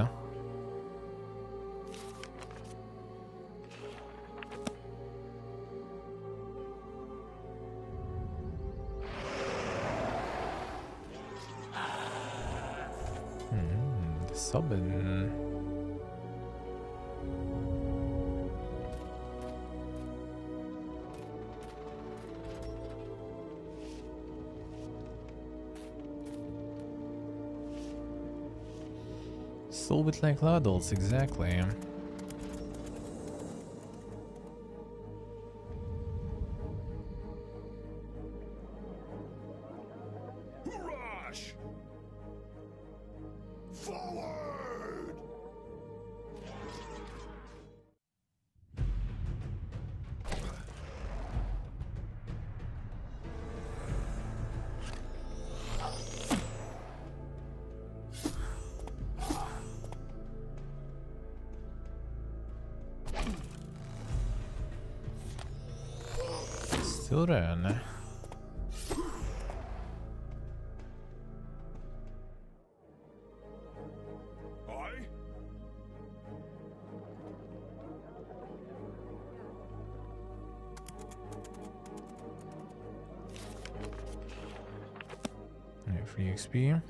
Summon. Solve it like adults, exactly. Rush! Forward! Still run. free XP.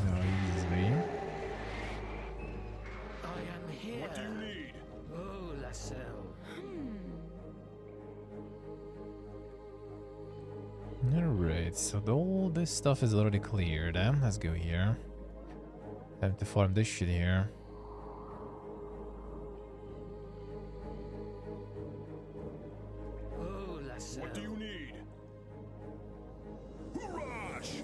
No, easily. I am here. What do you need? Oh, Lassell. Alright, so all this stuff is already cleared. Let's go here. Time to farm this shit here. Oh, Lassell. What do you need? Rush!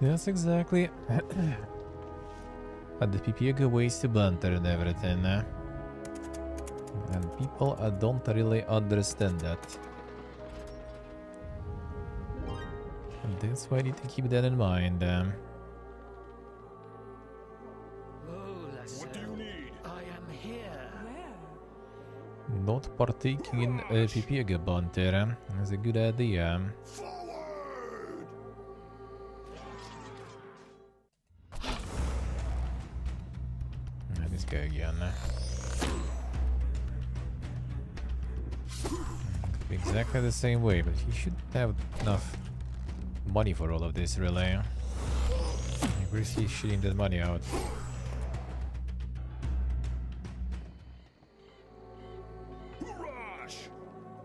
Yes, exactly. But the PP go ways to banter and everything. And people don't really understand that. And that's why I need to keep that in mind. Oh, What do you Lassell. need? I am here. Where? Not partaking in PP banter is a good idea. Forward! Let's go again. Could be exactly the same way, but he should have enough money for all of this, really. Where's he shitting that money out? Rush!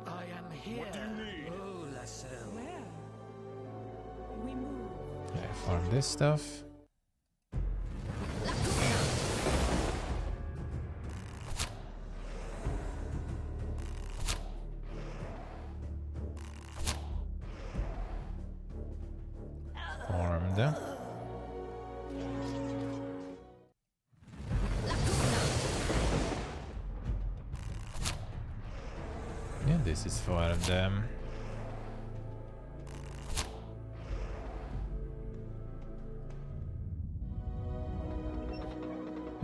I am here. What do you need? Oh, Lassell. Where? We move. Yeah, farm this stuff. Farmed. Yeah, this is farmed.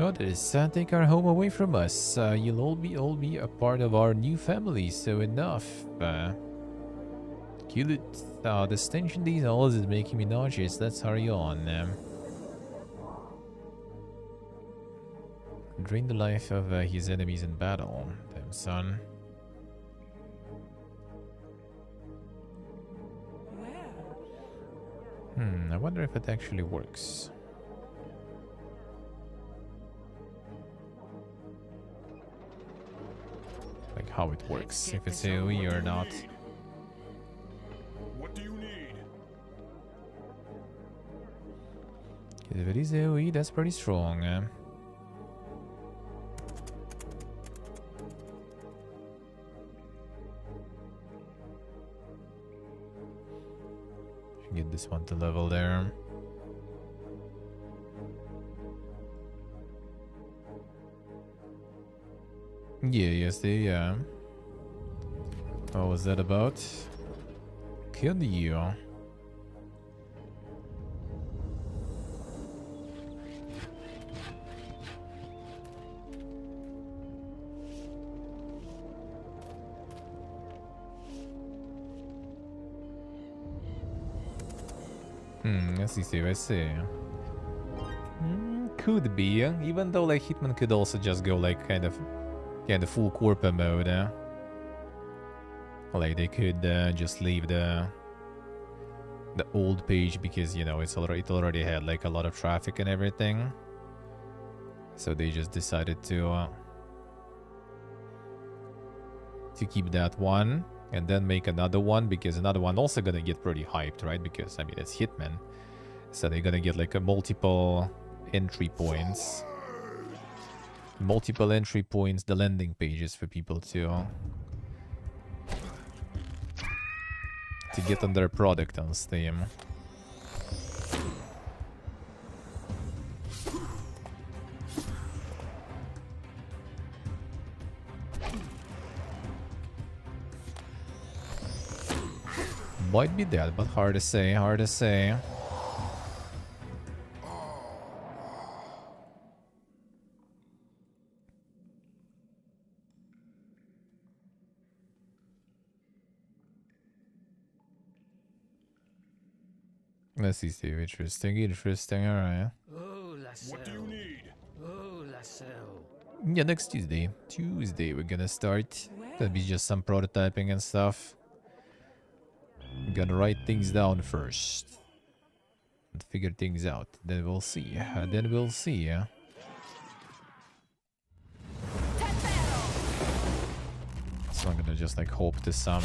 Oh, this take our home away from us. You'll all be a part of our new family. So enough. Kill it. The stench in these halls is making me nauseous. Let's hurry on. Drain the life of his enemies in battle. Damn son. Where? I wonder if it actually works. Like how it works, if it's AoE or not. What do you need? 'Cause if it is AoE, that's pretty strong. Should get this one to level there. Yeah, yes, they, what was that about? Kill you. I see, I see. Could be, even though like Hitman could also just go like kind of full corpo mode. Like they could just leave the old page because you know it already had like a lot of traffic and everything. So they just decided to keep that one and then make another one because another one also gonna get pretty hyped, right? Because I mean it's Hitman, so they're gonna get like a multiple entry points. Multiple entry points, the landing pages for people to get on their product on Steam. Might be that, but hard to say, hard to say. Let's see, interesting, interesting, alright. Oh, la What do you selle. need? Oh, la selle. Yeah, next Tuesday. Tuesday we're gonna start. Where? Gonna be just some prototyping and stuff. Gotta write things down first. And figure things out. Then we'll see. Then we'll see, yeah. So I'm gonna just like hope to some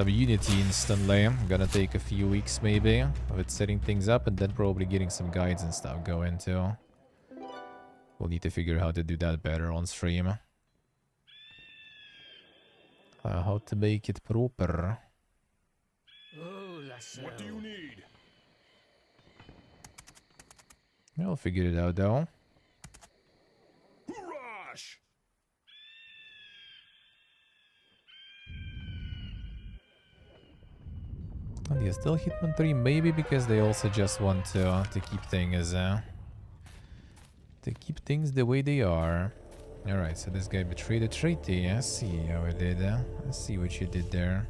Unity instantly. I'm gonna take a few weeks maybe of it setting things up and then probably getting some guides and stuff going too. We'll need to figure out how to do that better on stream. How to make it proper. Oh, la selle. What do you need? I'll figure it out though. Hurrah! And yeah, still Hitman 3 maybe because they also just want to keep things the way they are. Alright, so this guy betrayed a treaty. I see how he did. I see what you did there.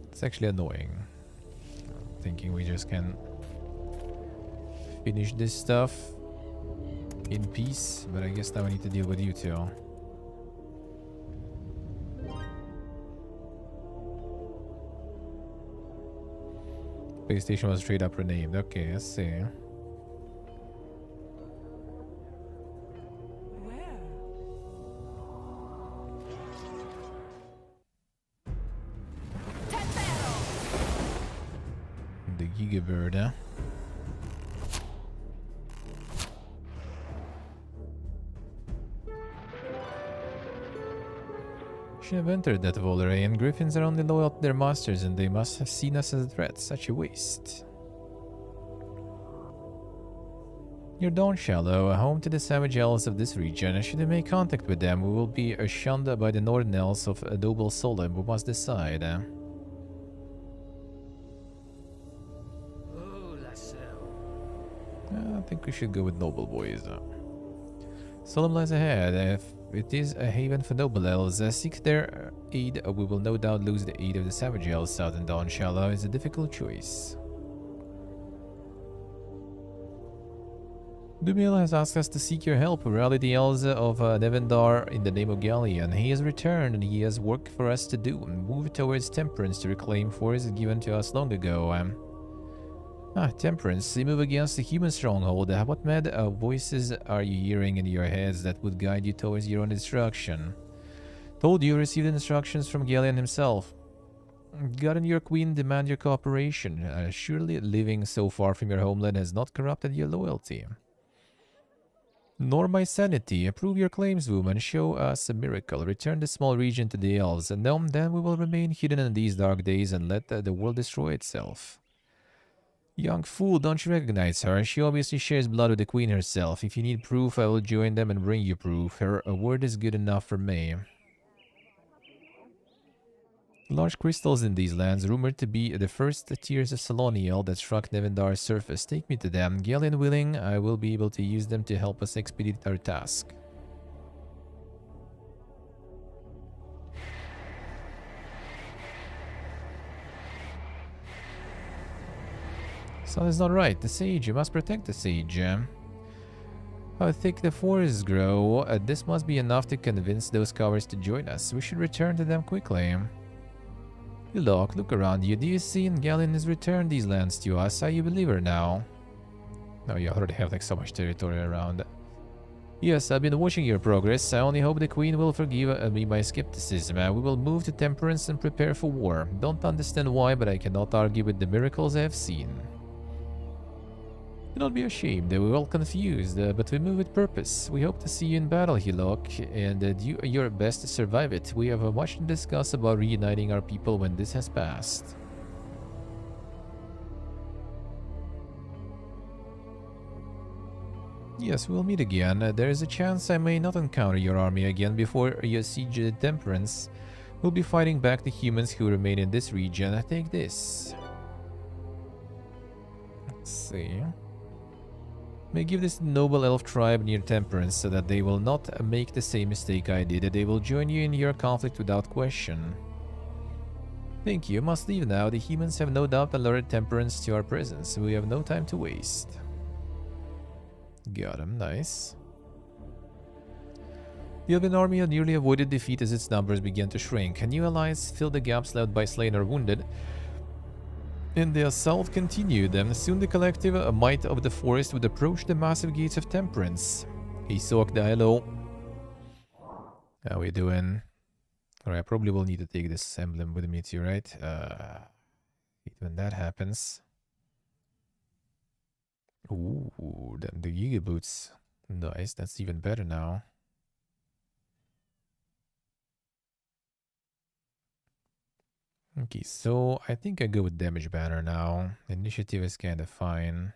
It's actually annoying. Thinking we just can finish this stuff in peace, but I guess now I need to deal with you two. PlayStation was straight up renamed. Okay, I see. Where? The Gigabird, huh? Should have entered that Volare, griffins are only loyal to their masters and they must have seen us as a threat. Such a waste. You're Dawn Shallow, home to the savage elves of this region. Should we make contact with them, we will be shunned by the northern elves of Noble Solem. We must decide. Oh, la selle. I think we should go with Noble Boys. Solemn lies ahead. If it is a haven for noble elves, seek their aid. We will no doubt lose the aid of the savage elves south in Dawn Shallow. Is a difficult choice. Dumiel has asked us to seek your help. We rally the elves of Nevendar in the name of Galleon. He has returned and he has work for us to do. Move towards Temperance to reclaim forest given to us long ago. Temperance. You move against the human stronghold. What mad voices are you hearing in your heads that would guide you towards your own destruction? Told you received instructions from Galleon himself. God and your queen demand your cooperation. Surely living so far from your homeland has not corrupted your loyalty. Nor my sanity. Prove your claims, woman. Show us a miracle. Return the small region to the elves, and then we will remain hidden in these dark days and let the world destroy itself. Young fool, don't you recognize her? She obviously shares blood with the queen herself. If you need proof, I will join them and bring you proof. Her word is good enough for me. Large crystals in these lands, rumored to be the first tears of Saloniel that struck Nevendar's surface. Take me to them. Galleon willing, I will be able to use them to help us expedite our task. Son is not right. The sage, you must protect the sage. How thick the forests grow. This must be enough to convince those cowards to join us. We should return to them quickly. Look around you. Do you see? Galleon has returned these lands to us. Are you a believer now? No, you already have like so much territory around. Yes, I've been watching your progress. I only hope the queen will forgive me my skepticism. We will move to Temperance and prepare for war. Don't understand why, but I cannot argue with the miracles I have seen. Do not be ashamed. We're all confused, but we move with purpose. We hope to see you in battle, Hilok, and do your best to survive it. We have much to discuss about reuniting our people when this has passed. Yes, we'll meet again. There is a chance I may not encounter your army again before you siege Temperance. We'll be fighting back the humans who remain in this region. Take this. Let's see. May give this noble elf tribe near Temperance so that they will not make the same mistake I did. They will join you in your conflict without question. Thank you. Must leave now. The humans have no doubt alerted Temperance to our presence. We have no time to waste. Got him. Nice. The Elven army had nearly avoided defeat as its numbers began to shrink. New allies filled the gaps left by slain or wounded, and the assault continued. Soon the collective might of the forest would approach the massive gates of Temperance. Hey, Soak, hello. How we doing? Alright, I probably will need to take this emblem with me too, right? When that happens. Ooh, the Giga Boots. Nice, that's even better now. Okay, so I think I go with damage banner now. Initiative is kind of fine.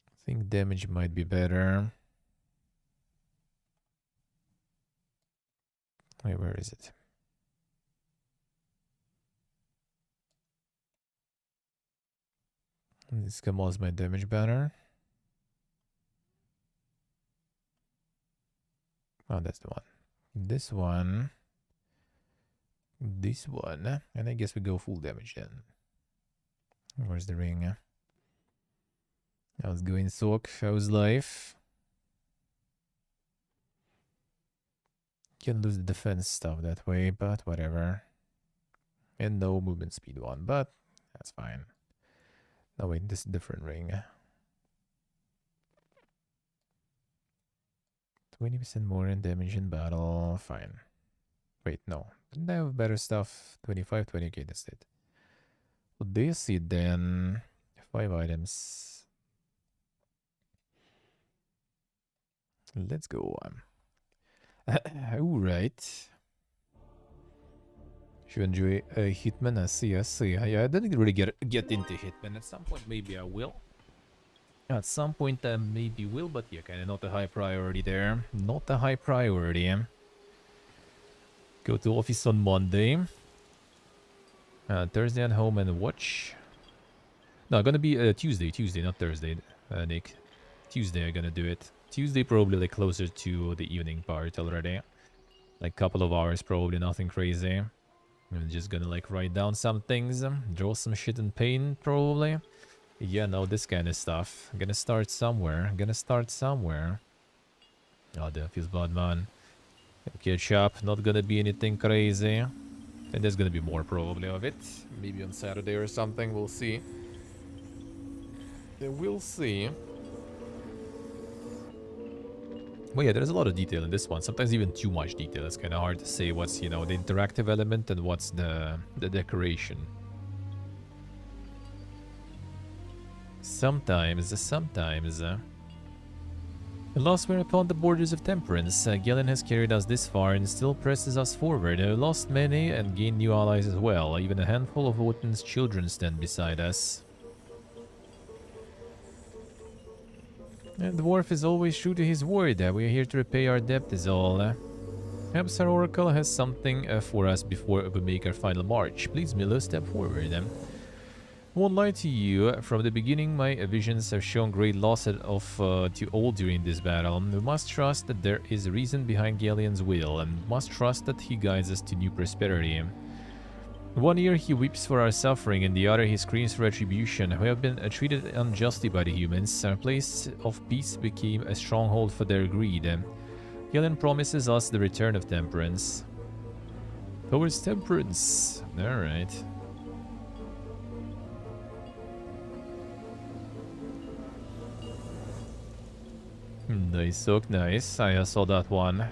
I think damage might be better. Wait, where is it? This was my damage banner. Oh, that's the one. This one. This one. And I guess we go full damage then. Where's the ring? How's it going, Soak? How's life? Can lose the defense stuff that way, but whatever. And no movement speed one, but that's fine. No, wait, this is a different ring. 20% more in damage in battle. Fine. Wait, no. Didn't I have better stuff? 25, 20. Okay, that's it. So this is then 5 items. Let's go on. Alright. Should enjoy Hitman. I see. Yeah, I didn't really get into Hitman. At some point, maybe I will. At some point, maybe will, but yeah, kind of not a high priority there. Not a high priority. Go to office on Monday. Thursday at home and watch. No, gonna be Tuesday, not Thursday, Nick. Tuesday, I'm gonna do it. Tuesday, probably like closer to the evening part already. Like couple of hours, probably nothing crazy. I'm just gonna like write down some things, draw some shit in paint, probably. Yeah, no, this kind of stuff. I'm gonna start somewhere. Oh, that feels bad, man. Catch up, not gonna be anything crazy. And there's gonna be more probably of it. Maybe on Saturday or something, we'll see. We'll see. Well, yeah, there's a lot of detail in this one. Sometimes even too much detail. It's kind of hard to say what's, you know, the interactive element and what's the decoration. Sometimes. Lost we're upon the borders of Temperance. Galen has carried us this far and still presses us forward. Lost many and gained new allies as well. Even a handful of Wotan's children stand beside us. And the dwarf is always true to his word. We are here to repay our debt is all. Perhaps our oracle has something for us before we make our final march. Please, Milo, step forward. Won't lie to you, from the beginning my visions have shown great loss to all during this battle. We must trust that there is a reason behind Galleon's will, and must trust that he guides us to new prosperity. One ear he weeps for our suffering, and the other he screams for retribution. We have been treated unjustly by the humans. Our place of peace became a stronghold for their greed. Galleon promises us the return of Temperance. Towards Temperance. Alright. Nice, so nice. I saw that one.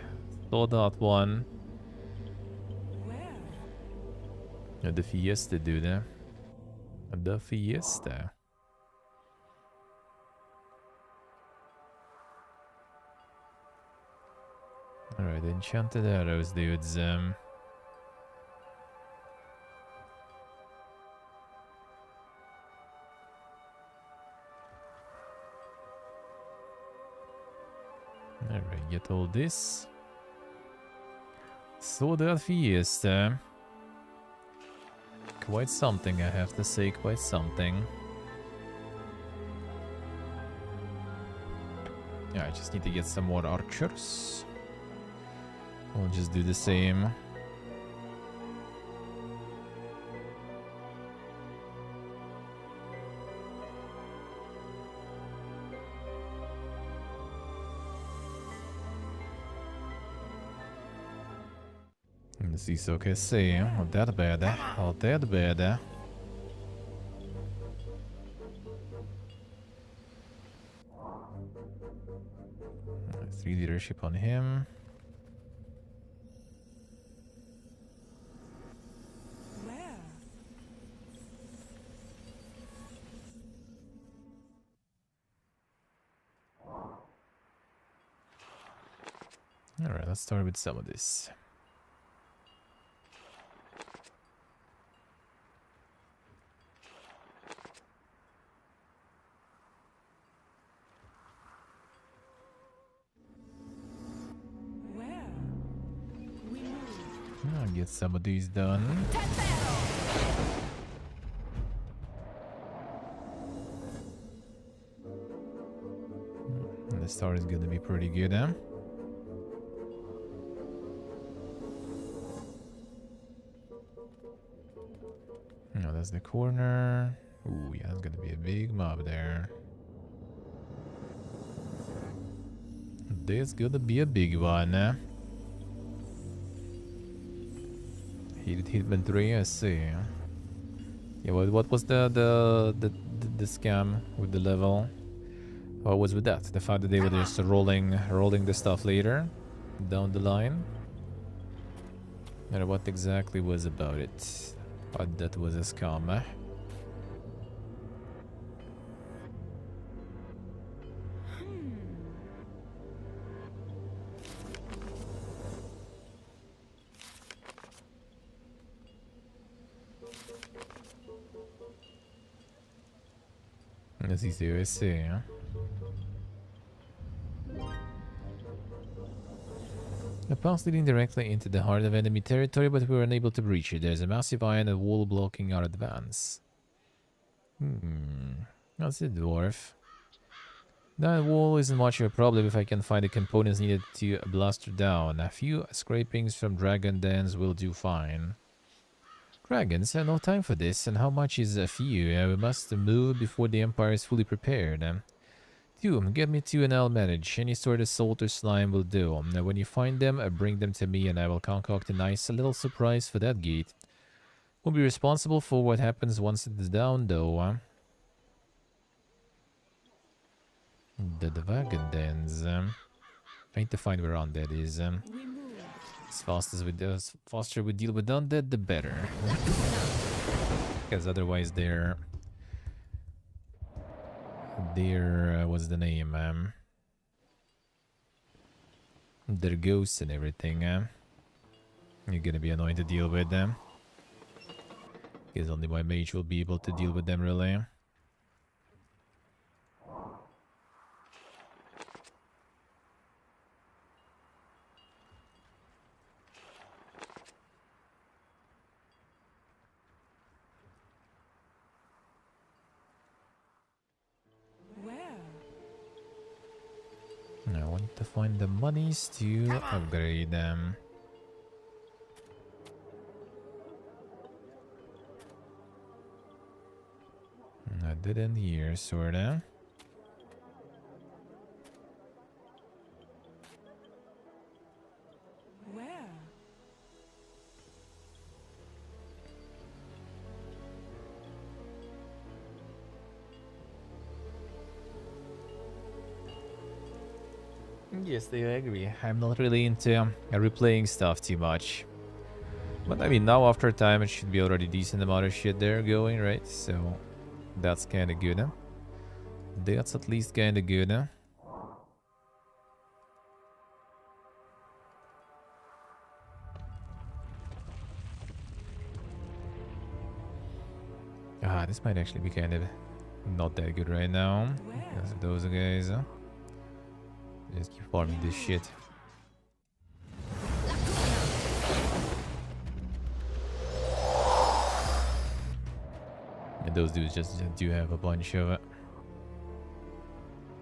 Where? The Fiesta, dude. The Fiesta. Alright, enchanted arrows, dudes. Alright, get all this. So that Fiesta. Quite something, I have to say, quite something. Yeah, I just need to get some more archers. We'll just do the same. Si so che sì, not that bad, not that bad. Three leadership on him. Alright, let's start with some of this. I'll get some of these done. And the start is gonna be pretty good, huh? No, that's the corner. Ooh, yeah, that's gonna be a big mob there. This gonna be a big one, huh? Heated Hitman 3, I see. Yeah, what was the scam with the level? What was with that? The fact that they were just rolling the stuff later down the line? And what exactly was about it? But that was a scam, eh? As easy as I say, huh? A path leading directly into the heart of enemy territory, but we were unable to breach it. There's a massive iron wall blocking our advance. That's a dwarf. That wall isn't much of a problem if I can find the components needed to blast her down. A few scrapings from dragon dens will do fine. Dragons have no time for this, and how much is a few? We must move before the Empire is fully prepared. Doom, get me two and I'll manage. Any sort of salt or slime will do. Now when you find them, bring them to me and I will concoct a nice little surprise for that gate. Won't be responsible for what happens once it is down though. The dragon dens. I need to find where undead is. As faster we deal with undead, the better. Because otherwise they're what's the name? They're ghosts and everything. You're gonna be annoying to deal with them. Because only my mage will be able to deal with them, really. I want to find the monies to upgrade them. I didn't hear, sorta. Yes, I agree. I'm not really into replaying stuff too much. But I mean, now after time, it should be already decent amount of shit there going, right? So, that's kinda good, huh? That's at least kinda good, huh? Ah, this might actually be kind of not that good right now. Because of those guys, huh? Just keep farming this shit. And those dudes just do have a bunch of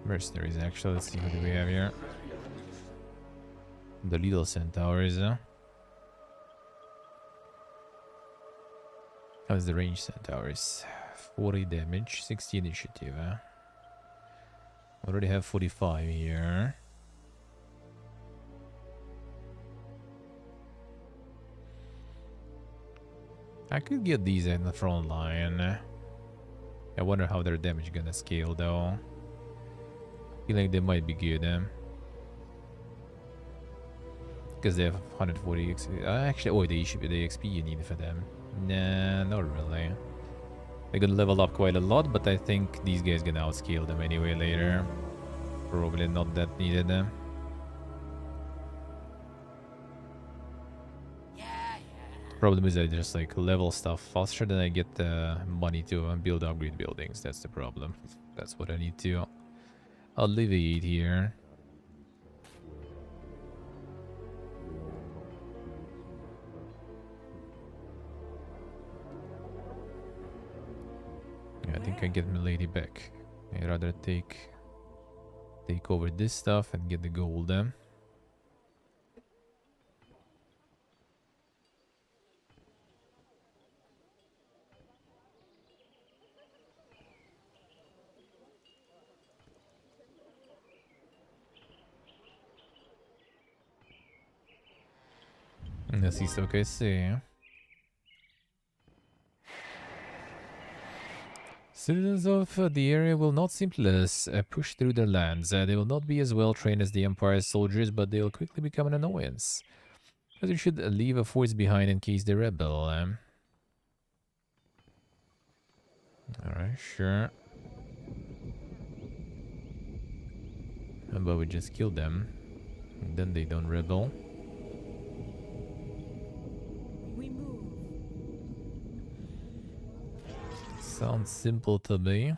mercenaries, actually. Let's see what do we have here. The little centaurs, huh? How's the range centaurs? 40 damage, 60 initiative, huh? Already have 45 here. I could get these in the front line. I wonder how their damage gonna scale though. I feel like they might be good. Because they have 140 XP. Actually, oh, the XP you need for them. Nah, not really. They're gonna level up quite a lot, but I think these guys gonna outscale them anyway later. Probably not that needed. Problem is I just like level stuff faster than I get the money to build upgrade buildings. That's the problem. That's what I need to alleviate here. Yeah, I think I get my lady back. I'd rather take over this stuff and get the gold. Así es lo que sé. Citizens of the area will not simply push through their lands. They will not be as well trained as the Empire's soldiers, but they will quickly become an annoyance. But you should leave a force behind in case they rebel. Alright, sure. How about we just kill them? And then they don't rebel. Sounds simple to me.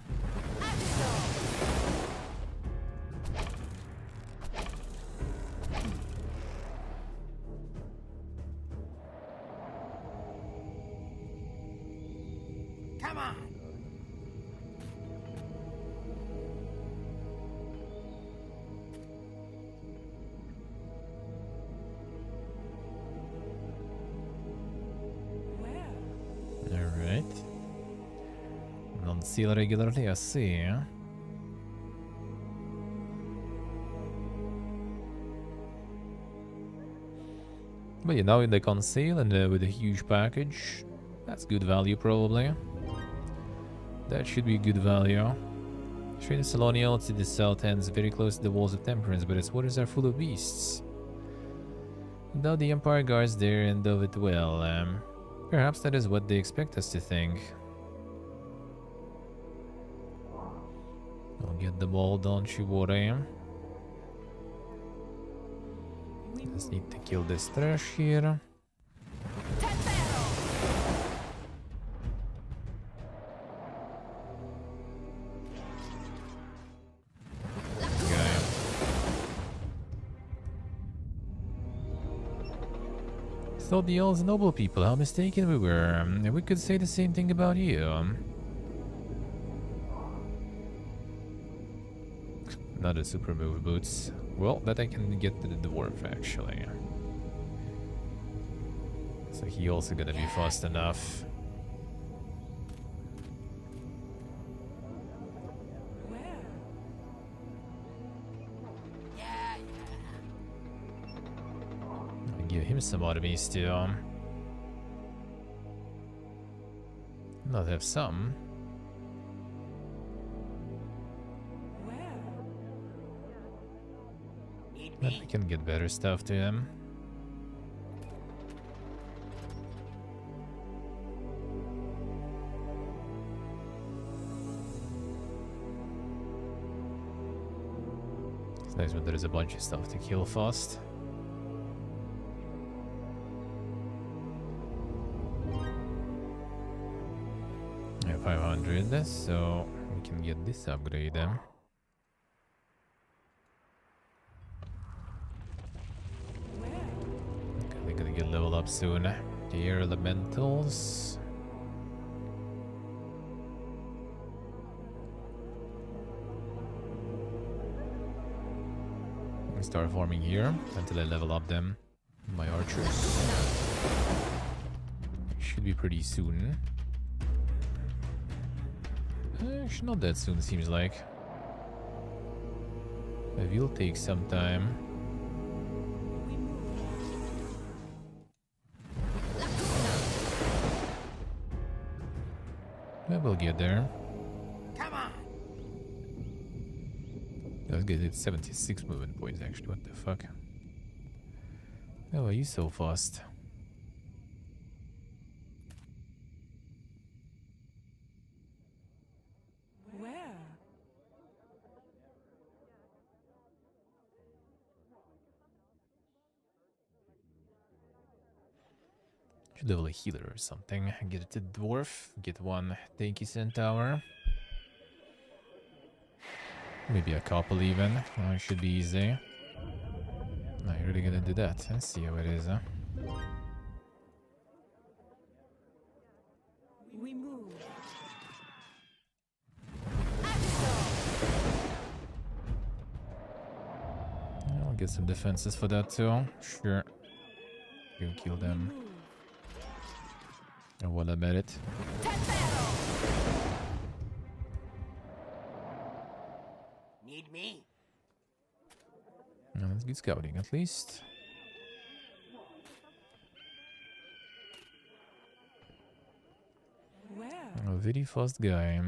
Come on. Alright. Non seal regularly, I see. But yeah, now they can sale and with a huge package. That's good value probably. That should be good value. Train Salonial to the south ends very close to the walls of Temperance, but its waters are full of beasts. Now the Empire guards their end of it well. Perhaps that is what they expect us to think. I'll get them all done, Shiwara. Just need to kill this trash here. Thought the elves noble people, how mistaken we were. We could say the same thing about you. Not a super move boots. Well, that I can get to the dwarf actually. So he also gonna be fast enough. Give him some enemies too. Not have some. But we can get better stuff to him. It's nice when there is a bunch of stuff to kill fast. Yeah, 500, so we can get this upgrade then. Okay, they're gonna get leveled up soon. The air elementals. Start farming here until I level up them. My archers. Should be pretty soon. Actually, not that soon, seems like. It will take some time. we'll get there. Come on. Let's get it 76 movement points actually. What the fuck? How are you so fast? Where? Should level a healer or something. Get it a dwarf. Get one tanky centaur. Maybe a couple even. Should be easy. No, you're really gonna do that. Let's see how it is, huh? We move. I'll get some defenses for that too. Sure. Go kill them. Move. And while I'm at it. Need me? Let's get scouting at least. Where? A very fast guy.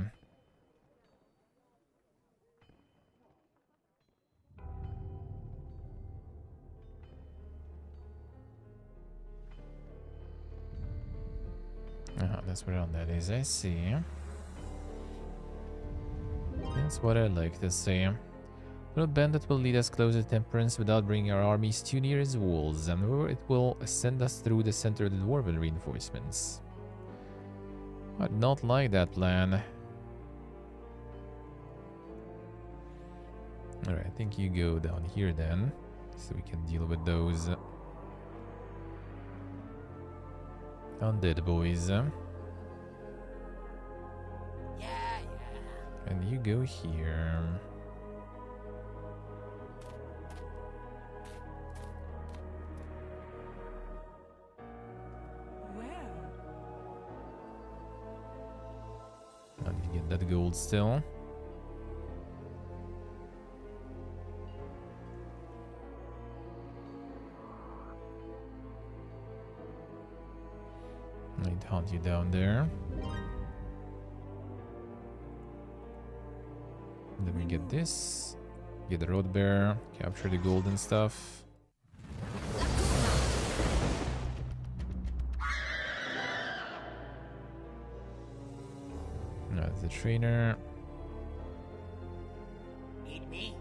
That's where that is. I see. That's what I like to see. No bandit will lead us closer to Temperance without bringing our armies too near his walls, and it will send us through the center of the dwarven reinforcements. I do not like that plan. Alright, I think you go down here then, so we can deal with those undead boys. Yeah. And you go here. Where? I need to get that gold still. I need to hunt you down there. Let me get this. Get the road bear. Capture the gold and stuff. That's the trainer. Need me?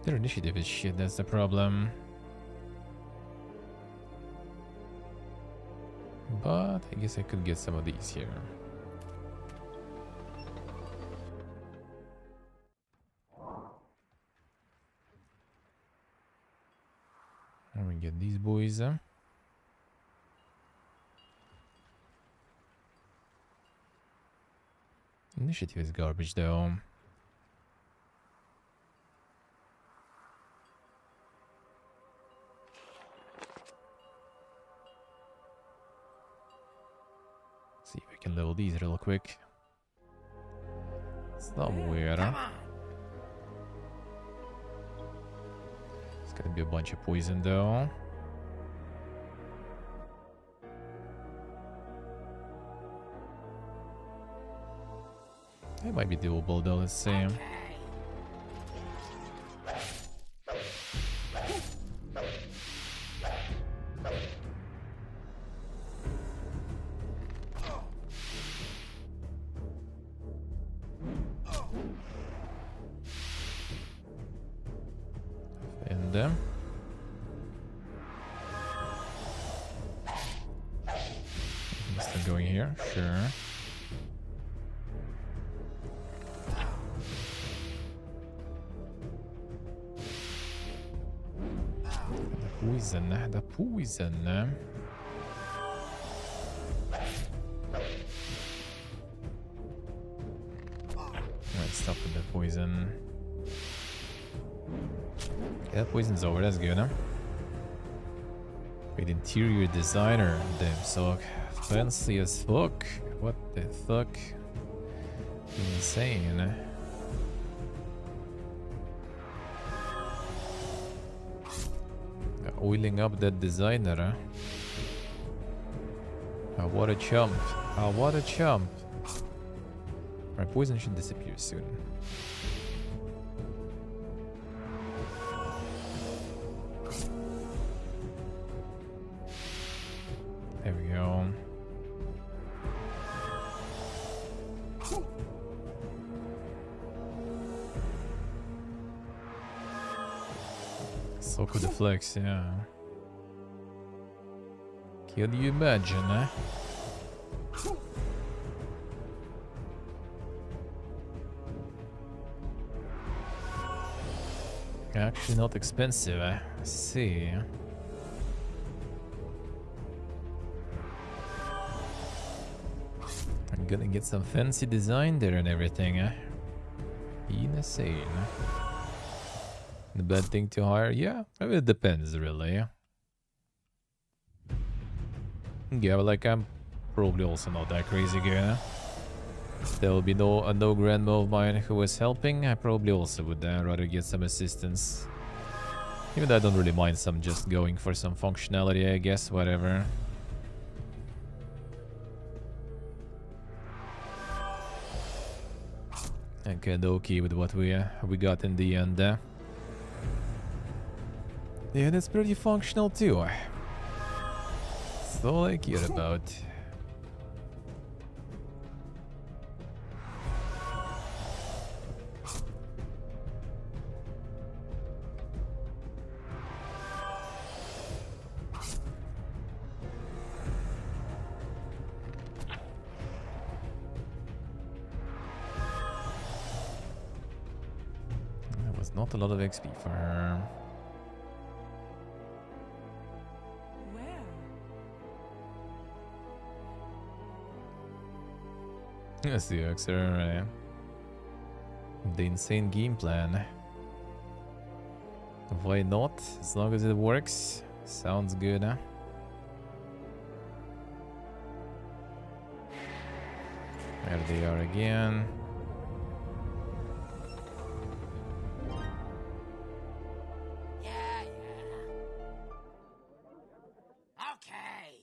Their initiative is shit, that's the problem. But I guess I could get some of these here. And we get these boys. Initiative is garbage though. See if we can level these real quick. Somewhere. Come on. It's gonna be a bunch of poison though. It might be doable though, let's see. Okay. And them. Still going here, sure. The poison. Let's stop with the poison. Okay, that poison's over, that's good, huh? Great interior designer, damn sock. Fancy as fuck. What the fuck? Insane. Oiling up that designer, huh? Oh, what a chump. Oh, what a chump. My poison should disappear soon. There we go. So could the flex, yeah. Can you imagine, eh? Actually not expensive, eh? I see. I'm gonna get some fancy design there and everything, eh? Insane. The bad thing to hire? Yeah, I mean, it depends, really. Yeah, but like, I'm probably also not that crazy guy, eh? There will be no grandma of mine who was helping. I probably also would rather get some assistance. Even though I don't really mind some just going for some functionality, I guess, whatever. I'm kinda okay with what we got in the end. Yeah, that's pretty functional too. That's all I care about. That was not a lot of XP for her. Yes, the Oxer, the insane game plan. Why not? As long as it works. Sounds good, huh? There they are again. Yeah, yeah. Okay.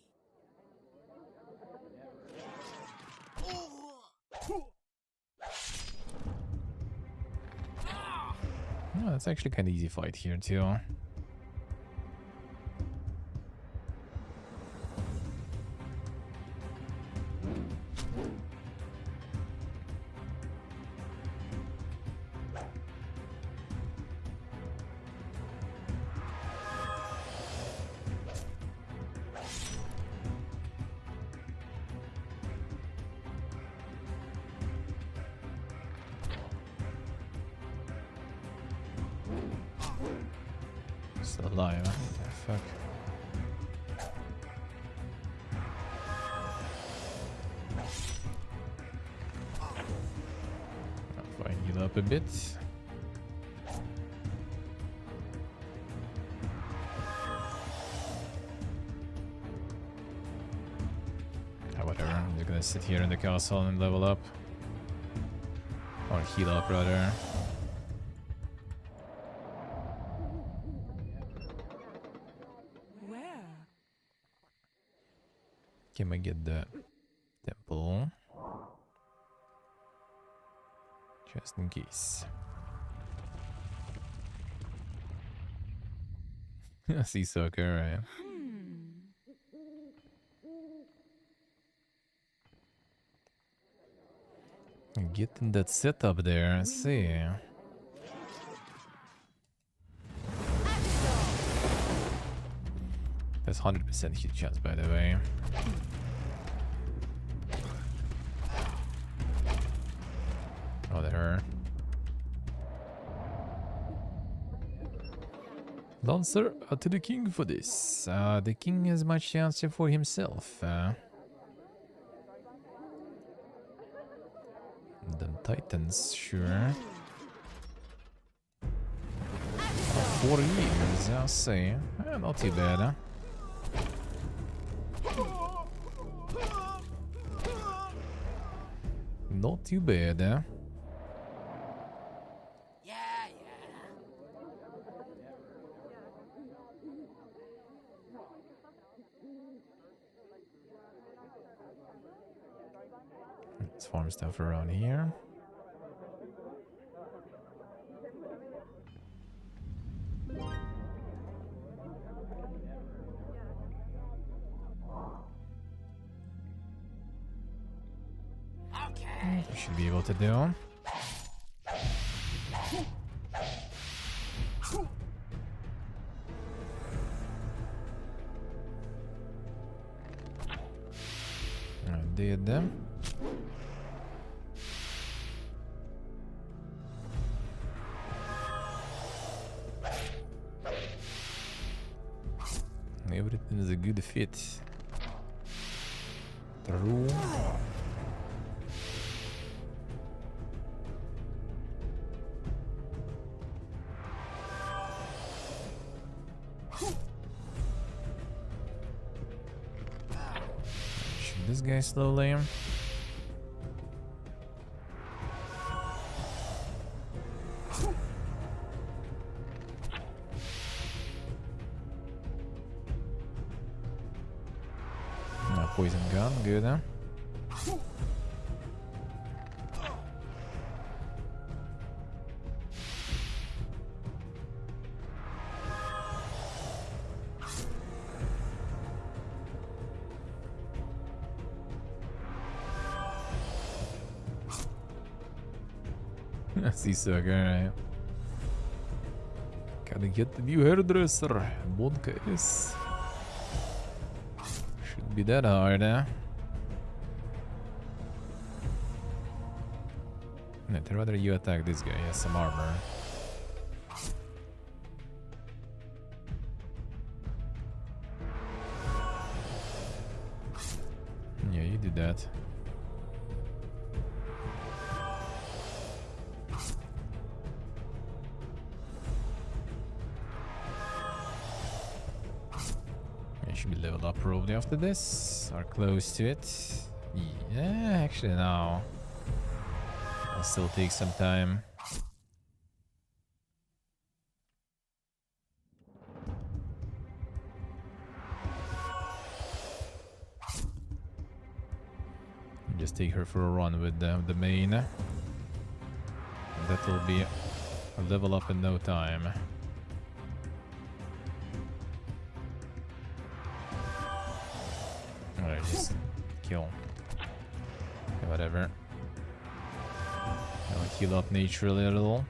Oh, that's actually kind of easy fight here too. Still alive, huh? What the fuck? If I heal up a bit. Ah, whatever, they're gonna sit here in the castle and level up. Or heal up, rather. Can I get the temple? Just in case. Sea soccer, right? Getting that setup there, I see. There's 100% hit chance, by the way. Oh, there. Lancer to the king for this. The king has much to answer for himself. The Titans, sure. 4 years, I'll say. Not too bad, huh? Not too bad, huh? Yeah, yeah. Let's farm stuff around here. Okay. We should be able to do. I did them. Everything is a good fit. True. Shoot this guy slowly. Poison gun, good, huh? Sea sucker, right? Gotta get the new hairdresser. Vodka is. Shouldn't be that hard, huh? I'd rather you attack this guy. He has some armor. Yeah, you did that. I should be leveled up probably after this, or close to it. Yeah, actually no. It'll still take some time. Just take her for a run with the main. And that will be a level up in no time. Alright, just kill. Okay, whatever. I'll heal up naturally a little.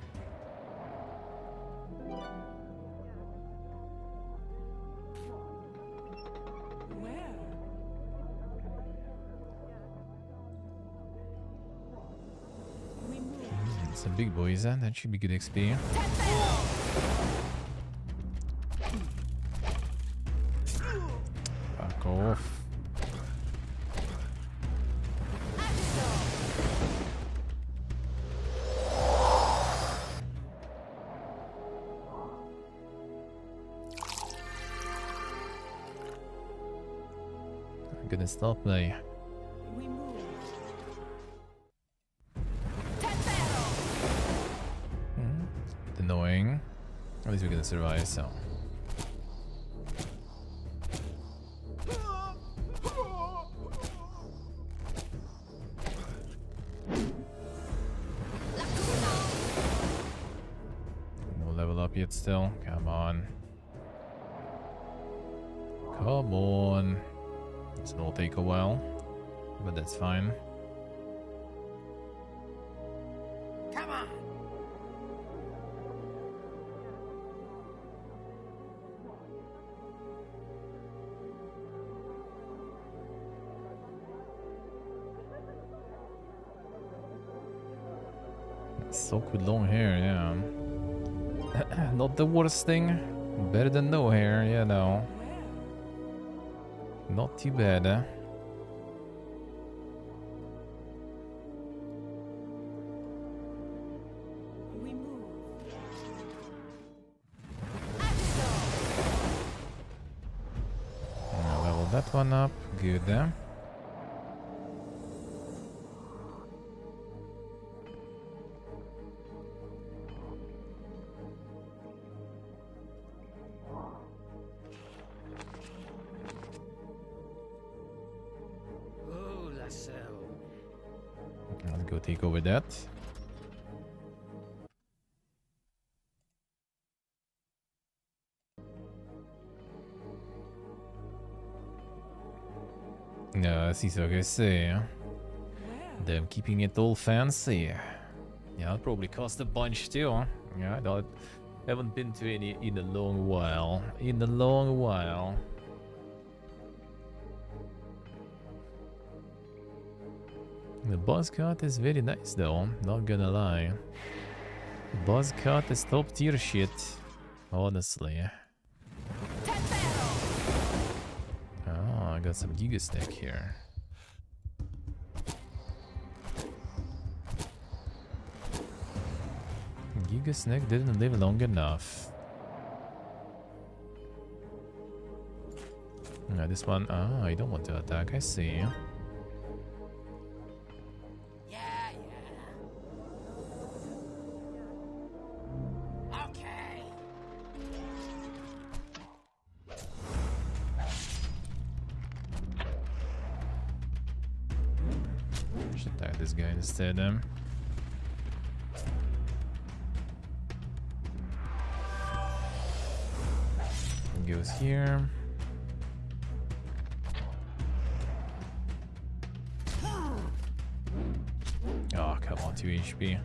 Some big boys, huh? That should be good XP. Fuck off. I'm gonna stop play. Annoying. At least we're gonna survive, so. No level up yet still. Come on. Come on. This will take a while, but that's fine. Come on. Soak with long hair, yeah. Not the worst thing. Better than no hair, you know. Not too bad, eh? Now level that one up. Good, eh? Let's go take over that. No, si so che say. Them keeping it all fancy. Yeah, it'll probably cost a bunch too. Yeah, I don't, haven't been to any in a long while. In a long while. The buzz cut is very nice though, not gonna lie. The buzz cut is top tier shit, honestly. Oh, I got some Giga Snack here. Giga Snack didn't live long enough. This one, I don't want to attack, I see. Yeah. Okay. Should attack this guy instead. Goes here. Oh, come on, 2 HP.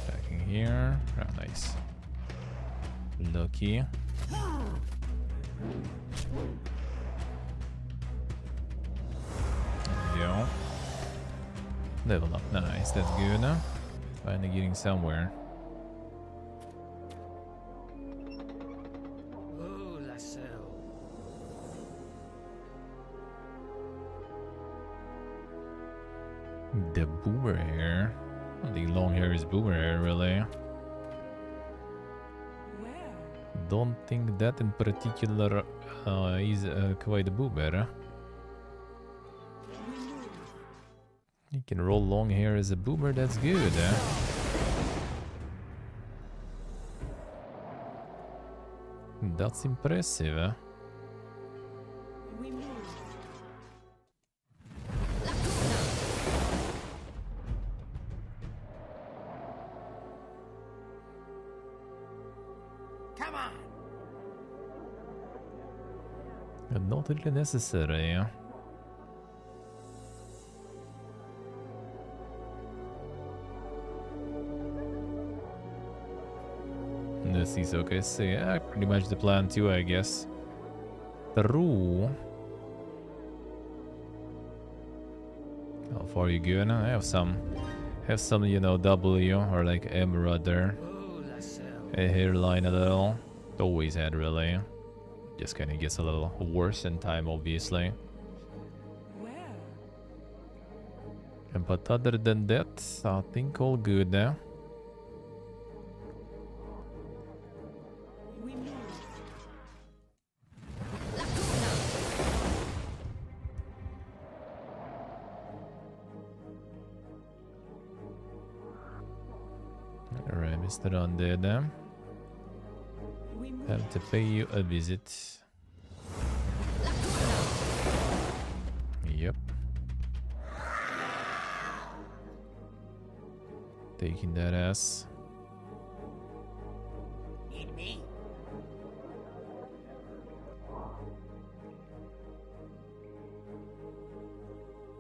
Attacking here. Oh, nice. Lucky. There we go. Level up. Nice, that's good. Finally getting somewhere. Oh, Lasso. The boomer hair. I think long hair is boomer hair, really. Don't think that in particular is quite a boomer. You can roll long hair as a boomer, that's good. That's impressive. Come on. Not really necessary. This is okay, so yeah, pretty much the plan too, I guess. True. How far you going? I have some, you know, W or like M rather. Oh, Lasso. A hairline a little. Always had really. Just kind of gets a little worse in time, obviously. But other than that, I think all good now. Alright, Mr. Undead. Have to pay you a visit. Yep. Taking that ass. Need me?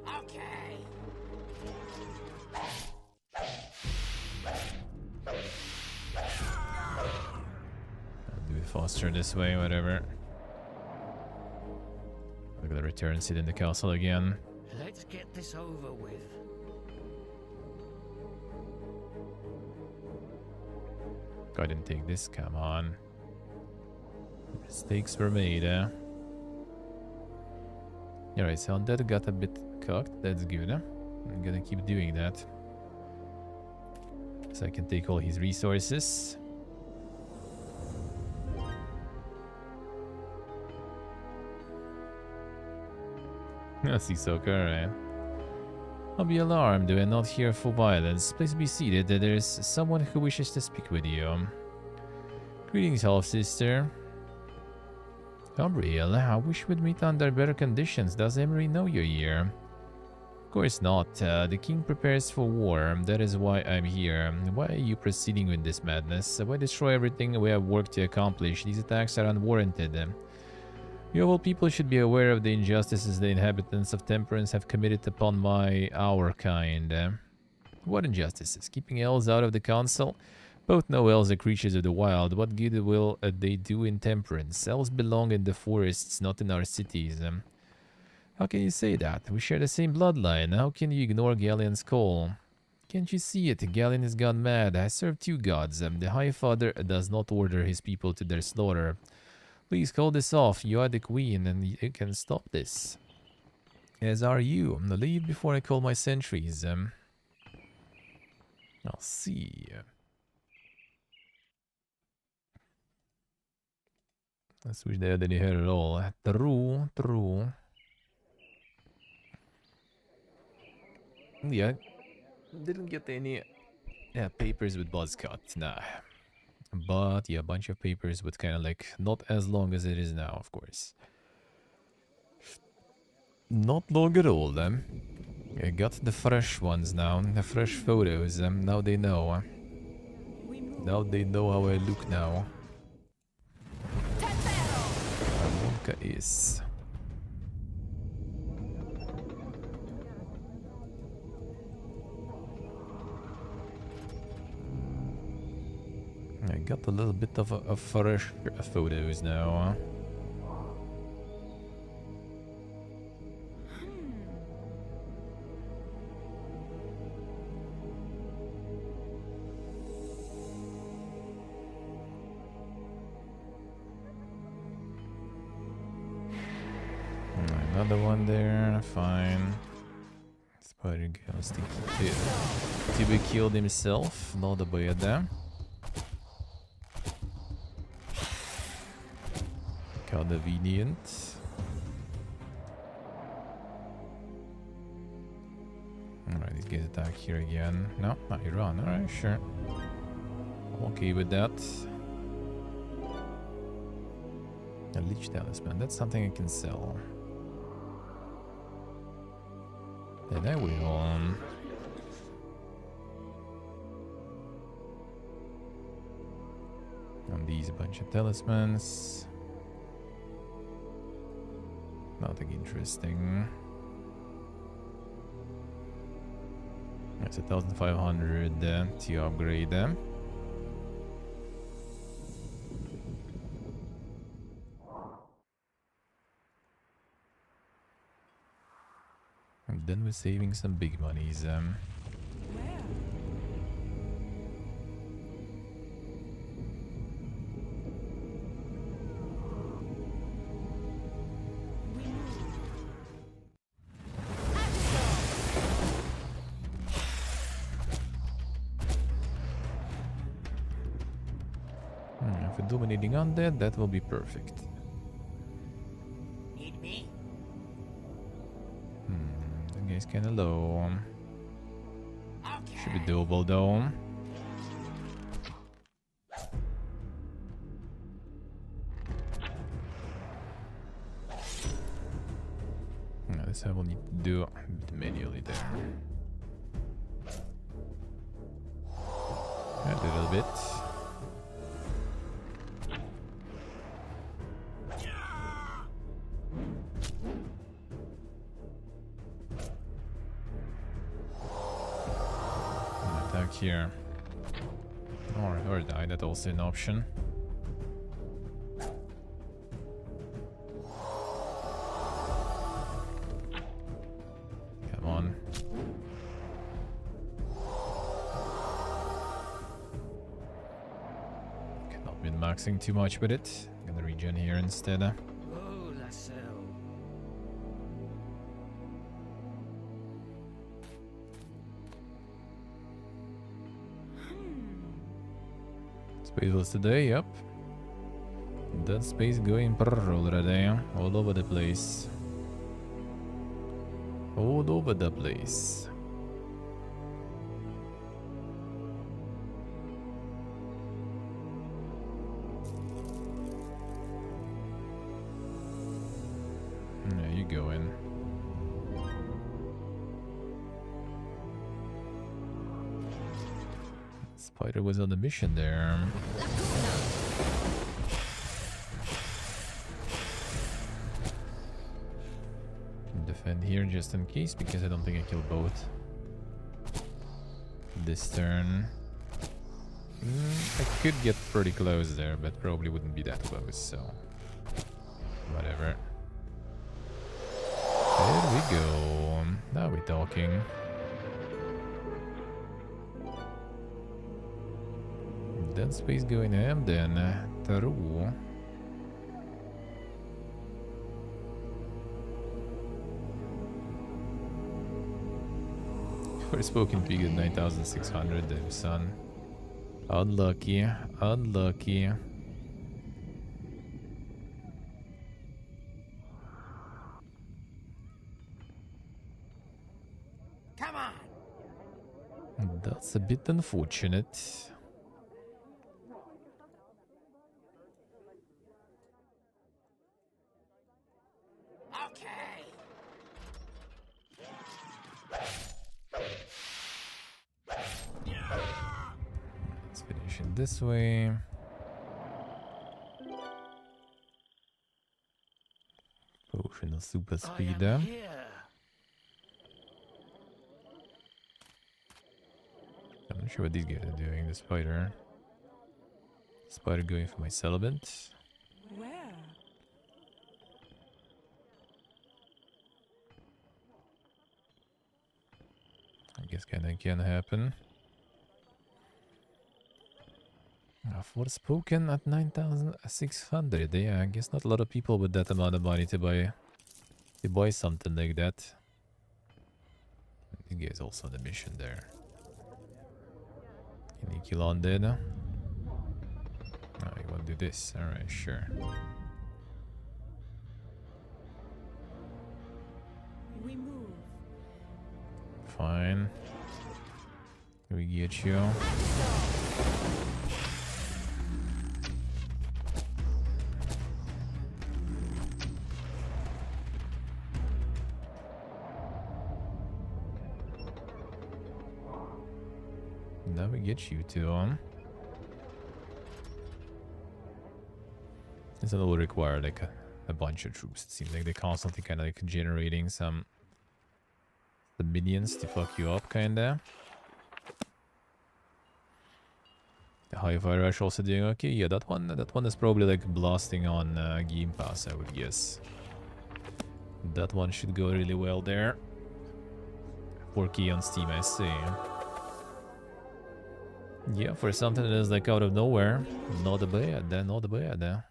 Okay. I'll do it faster this way, whatever. We're gonna return and sit in the castle again. Let's get this over with. I didn't take this, come on. Mistakes were made, eh? Alright, so that got a bit cocked, that's good. I'm gonna keep doing that. So I can take all his resources. That's Hisoka, alright. Don't be alarmed, we are not here for violence. Please be seated, there is someone who wishes to speak with you. Greetings, half-sister. Gabriel, I wish we'd meet under better conditions. Does Emery know you're here? Of course not. The king prepares for war. That is why I'm here. Why are you proceeding with this madness? Why destroy everything we have worked to accomplish? These attacks are unwarranted. You of all people should be aware of the injustices the inhabitants of Temperance have committed upon our kind. What injustices? Keeping elves out of the council? Both know elves are creatures of the wild. What good will they do in Temperance? Elves belong in the forests, not in our cities. How can you say that? We share the same bloodline. How can you ignore Galleon's call? Can't you see it? Galleon has gone mad. I serve two gods. The High Father does not order his people to their slaughter. Please call this off. You are the queen and you can stop this. As are you. Leave before I call my sentries. I'll see. I wish they had any hair at all. True. Yeah, didn't get any papers with Buzzcut, nah. But yeah, a bunch of papers with kind of like not as long as it is now, of course. Not long at all, I got the fresh ones now, the fresh photos. Now they know. Now they know how I look now. Wonka is. I got a little bit of a fresh photos now. Another one there, fine. Spider goes to be killed himself, not a bad there. Convenient. Alright, these guys attack here again. No, not Iran. Alright, sure. I'm okay with that. A Lich Talisman. That's something I can sell. And I will. On these, a bunch of talismans. Nothing interesting. That's 1,500 to upgrade them. And then we're saving some big monies. If we're dominating undead, that will be perfect. Need me? That guy's kinda low. Okay. Should be doable though. This I will need to do a bit manually there. A little bit. Attack here. Or die, that's also an option. Come on. Cannot be maxing too much with it. I'm gonna regen here instead. Oh, Lasso. Space was today, yep. That space going brrr already, all over the place. All over the place. There you go in. Spider was on the mission there. Defend here just in case, because I don't think I killed both. This turn. I could get pretty close there, but probably wouldn't be that close, so... whatever. There we go. Now we're talking. Dead space going ham then. Through. Forspoken Pig at 9,600, damn son. Unlucky, unlucky. Come on. That's a bit unfortunate. Okay. Let's finish it this way. Potion of super speed. I am here. I'm not sure what these guys are doing. The spider. Spider going for my celibate. Where? I guess kinda can happen. Forspoken at 9,600. Yeah, I guess not a lot of people with that amount of money to buy something like that. These guys also on the mission there. Can you kill on dead? Oh, you want to do this? Alright, sure. We move. Fine. We get you. Now we get you two on. This will require like a bunch of troops. It seems like they're constantly kind of like generating some the minions to fuck you up, kinda. The high fire rush also doing okay. Yeah, that one is probably like blasting on Game Pass, I would guess. That one should go really well there. 4K on Steam, I see. Yeah, for something that is like out of nowhere, not bad, not bad.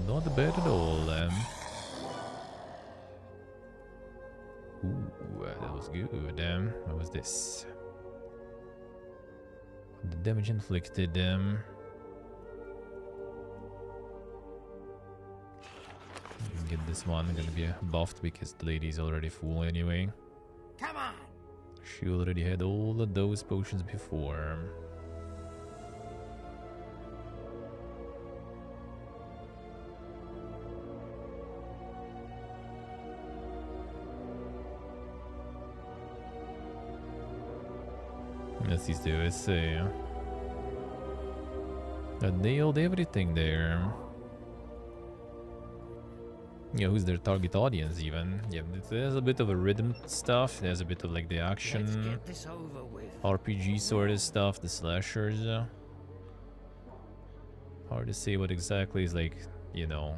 Not bad at all. Ooh, that was good. What was this? The damage inflicted. Get this one gonna be buffed because the lady's already full anyway. Come on. She already had all of those potions before. Let's see, let's see. I nailed everything there. Yeah, who's their target audience even? Yeah, there's a bit of a rhythm stuff. There's a bit of like the Let's action get this over with. RPG sort of stuff, the slashers. Hard to say what exactly is like, you know,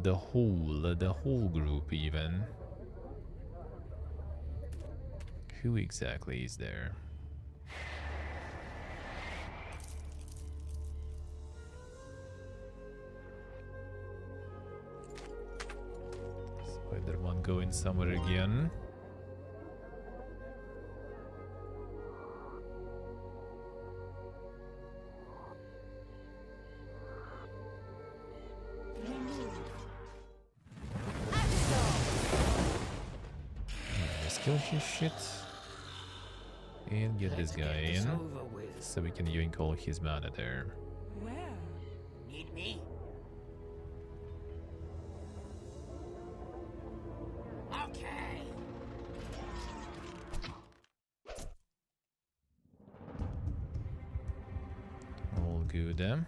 the whole group even. Who exactly is there? Spider-Man going somewhere again. Let's kill his shit. And get this guy in. Over with. So we can even call his mana there. Where? Need me? good.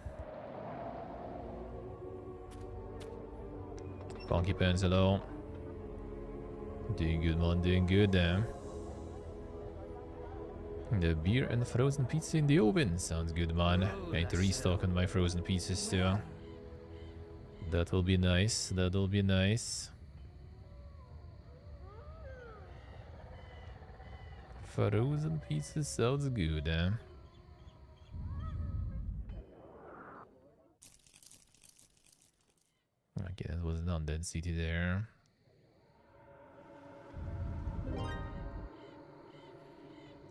Funky Pants, hello. Doing good, man, doing good. The beer and frozen pizza in the oven. Sounds good, man. I need to restock on my frozen pizzas too. That will be nice. That will be nice. Frozen pizza sounds good, Okay, that was an undead city there.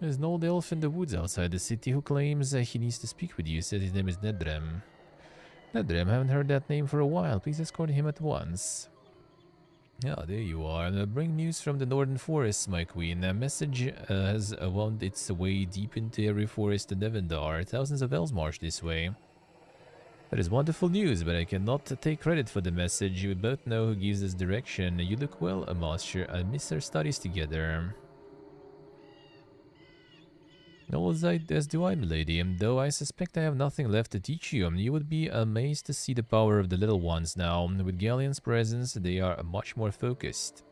There's an old elf in the woods outside the city who claims he needs to speak with you. Says his name is Nedrem. Nedrem, haven't heard that name for a while. Please escort him at once. Yeah, there you are. Bring news from the northern forests, my queen. A message has wound its way deep into every forest in Devendar. Thousands of elves march this way. That is wonderful news, but I cannot take credit for the message. You both know who gives us direction. You look well, master. I miss our studies together. All as do I, milady, though I suspect I have nothing left to teach you. You would be amazed to see the power of the little ones now. With Galleon's presence, they are much more focused.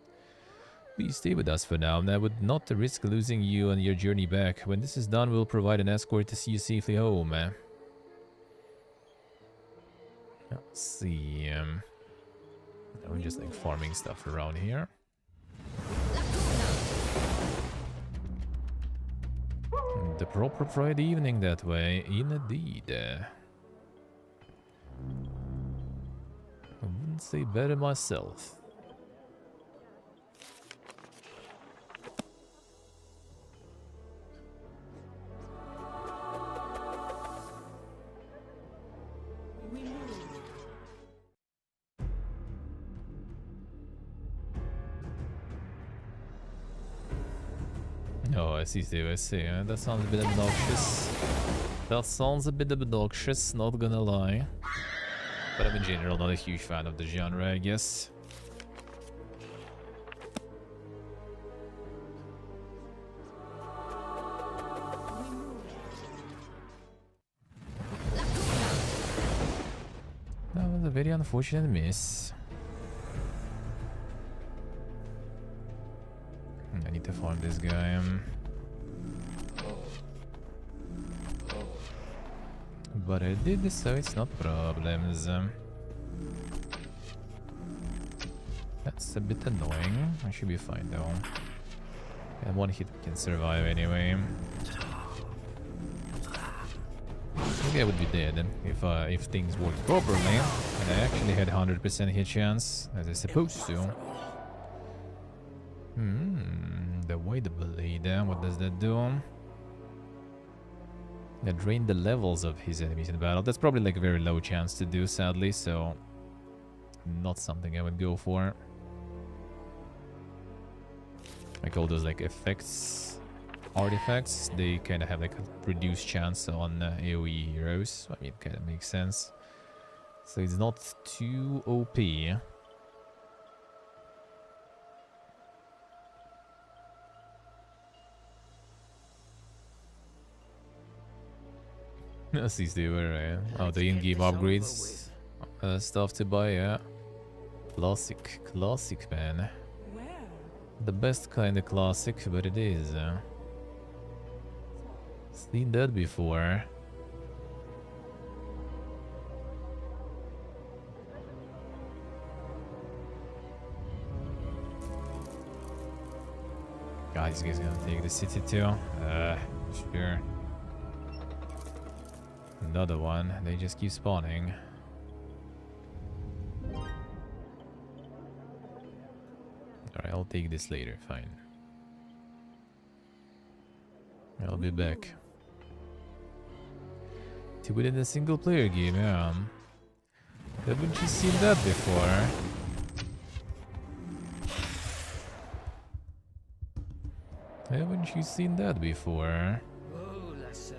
Please stay with us for now, and I would not risk losing you on your journey back. When this is done, we'll provide an escort to see you safely home. Let's see. I'm just like farming stuff around here. The proper Friday evening that way, indeed. I wouldn't say better myself. We move. Oh, I see, I see. That sounds a bit obnoxious. That sounds a bit obnoxious, not gonna lie. But I'm in general not a huge fan of the genre, I guess. We move. That was a very unfortunate miss. I need to farm this guy. But I did this, so it's not problems. That's a bit annoying. I should be fine though. And one hit we can survive anyway. Maybe I would be dead if things worked properly and I actually had 100% hit chance as I supposed to. The Void Blade, what does that do? That drained the levels of his enemies in battle. That's probably like a very low chance to do, sadly, so not something I would go for. Like all those like effects, artifacts, they kind of have like a reduced chance on AoE heroes. I mean, it kind of makes sense. So it's not too OP. That's easy, right? Oh, the in-game upgrades stuff to buy, yeah. Classic, man. Where? The best kind of classic, but it is. Seen that before. God, this guy's gonna take the city too. Sure. Another one. They just keep spawning. Alright, I'll take this later. Fine. I'll be back. To win a single player game, yeah. Haven't you seen that before? Haven't you seen that before? Oh, la selle.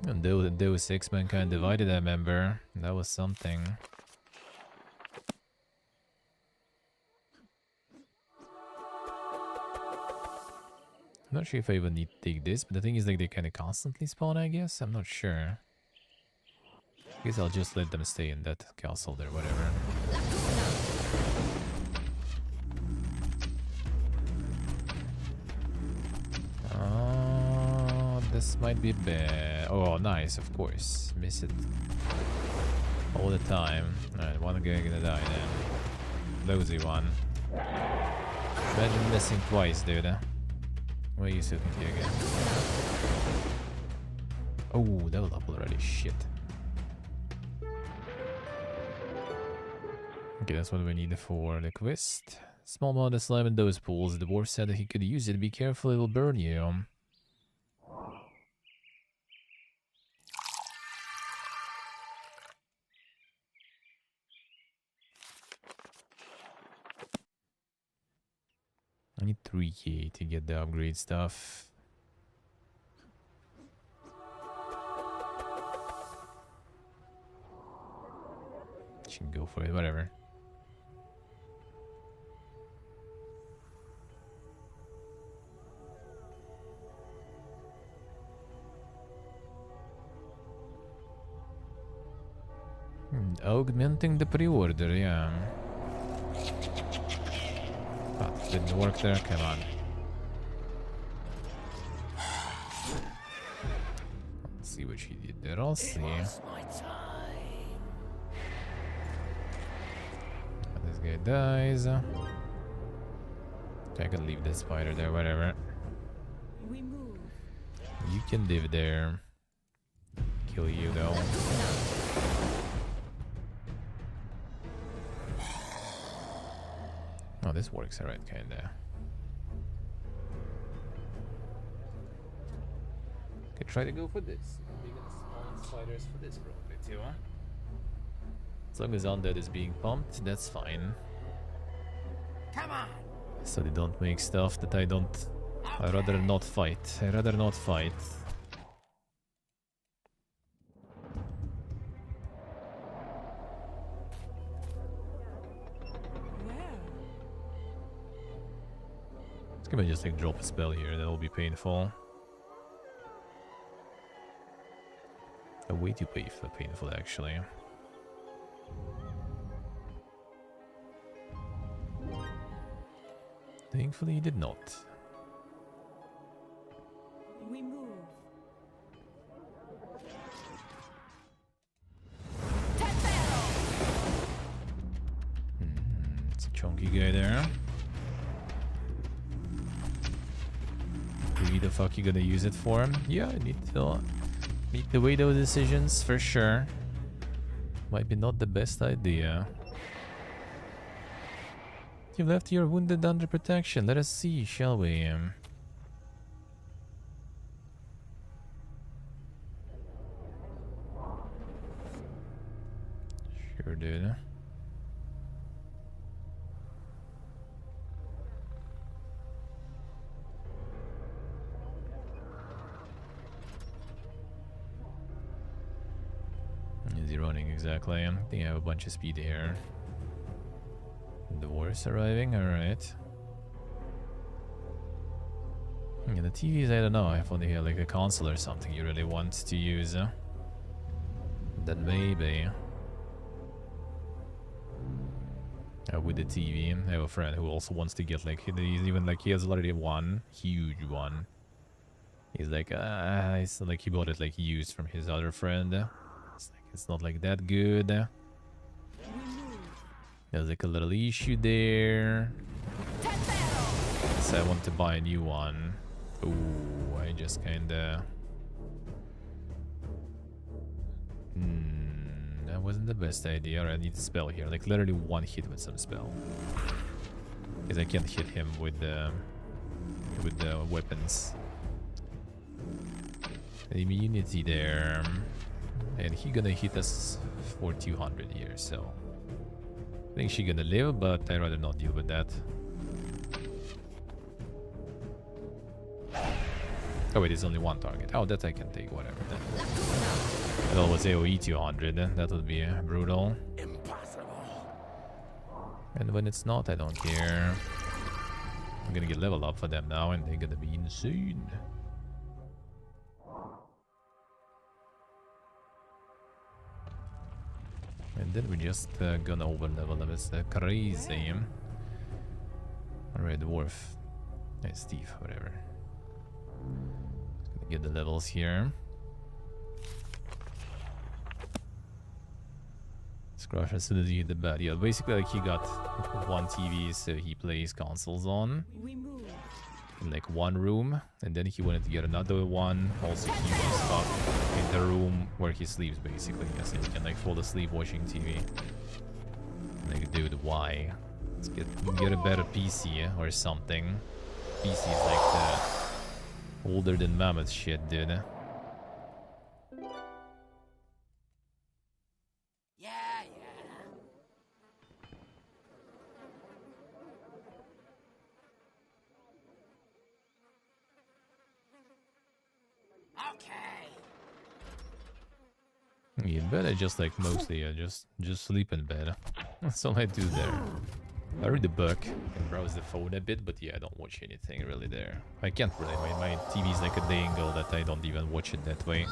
And those Ex Mankind Divided, I remember. That was something. not sure if I even need to take this, but the thing is like they kind of constantly spawn, I guess. I'm not sure. I guess I'll just let them stay in that castle there, whatever. This might be bad. Oh, nice, of course. Miss it all the time. Alright, one guy gonna die then. Lousy one. Imagine missing twice, dude. Where are you sitting here again? Oh, level up already. Shit. Okay, that's what we need for the quest. Small amount of slime in those pools. The dwarf said that he could use it. Be careful, it will burn you. I need 3k to get the upgrade stuff. You can go for it, whatever. Augmenting the pre-order, yeah. Oh, didn't work there, come on. Let's see what she did there, I'll see. It's my time. This guy dies. I can leave the spider there, whatever. We move. You can live there. Kill you though. Oh, this works alright, kinda. Could try to go for this. Big and small spiders for this probably too, huh? As long as undead is being pumped, that's fine. Come on. So they don't make stuff that I don't... I'd rather not fight. I'd rather not fight. Where? It's gonna just like drop a spell here, that'll be painful. Way too painful actually. Thankfully he did not. We move. It's a chunky guy there. Who the fuck you gonna use it for? Yeah, I need to weigh those decisions for sure. Might be not the best idea. You've left your wounded under protection. Let us see, shall we? Sure, dude. Is he running exactly? I think I have a bunch of speed here. Dwarves arriving, alright. Yeah, the TVs, I don't know, if only had like a console or something you really want to use. Then maybe. With the TV, I have a friend who also wants to get like, he's even like, he has already one, huge one. He's like, it's like he bought it like used from his other friend. It's like, it's not like that good. There's like a little issue there. So I want to buy a new one. Ooh, I just kinda... that wasn't the best idea. Alright, I need a spell here. Like literally one hit with some spell. Because I can't hit him with the weapons. Immunity there. And he gonna hit us for 200 years, so... I think she's gonna live, but I'd rather not deal with that. Oh wait, there's only one target. Oh, that I can take, whatever then. It was AoE 200, that would be brutal. Impossible. And when it's not, I don't care. I'm gonna get level up for them now, and they're gonna be insane. And then we're just gonna over level them. It's crazy. Alright, dwarf. Hey, Steve, whatever. Just gonna get the levels here. Crush as soon as you hit the bed. Yeah, basically like he got one TV, so he plays consoles on We move. in like one room, and then he wanted to get another one. Also, he was stuck in the room where he sleeps, basically. Yeah, so he can like fall asleep watching TV. Like, dude, why? Let's get a better PC or something. PC is like the older than mammoth shit, dude. Yeah, yeah. Okay. In bed, I just like mostly just sleep in bed. That's all I do there. I read the book and browse the phone a bit, but yeah, I don't watch anything really there. I can't really. My TV is like a dangle that I don't even watch it that way.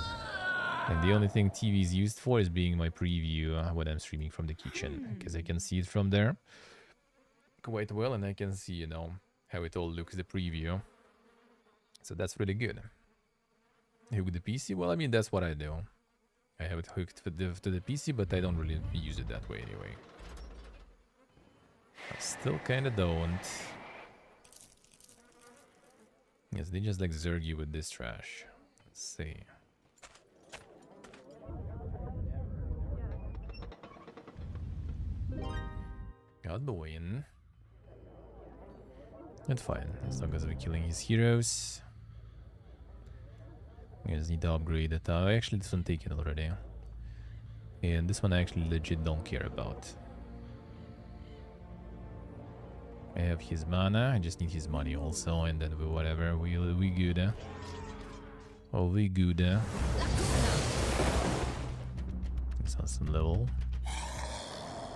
And the only thing TV is used for is being my preview when I'm streaming from the kitchen, because I can see it from there quite well, and I can see, you know, how it all looks, the preview. So that's really good. Hook the PC? Well, I mean, that's what I do. I have it hooked to the PC, but I don't really use it that way anyway. I still kind of don't. Yes, they just like zerg you with this trash. Let's see. Got the win. That's fine, as long as we're killing his heroes. I just need to upgrade it. Actually, this one taken already. And this one I actually legit don't care about. I have his mana, I just need his money also, and then whatever, we good. Oh, we good. This on some level.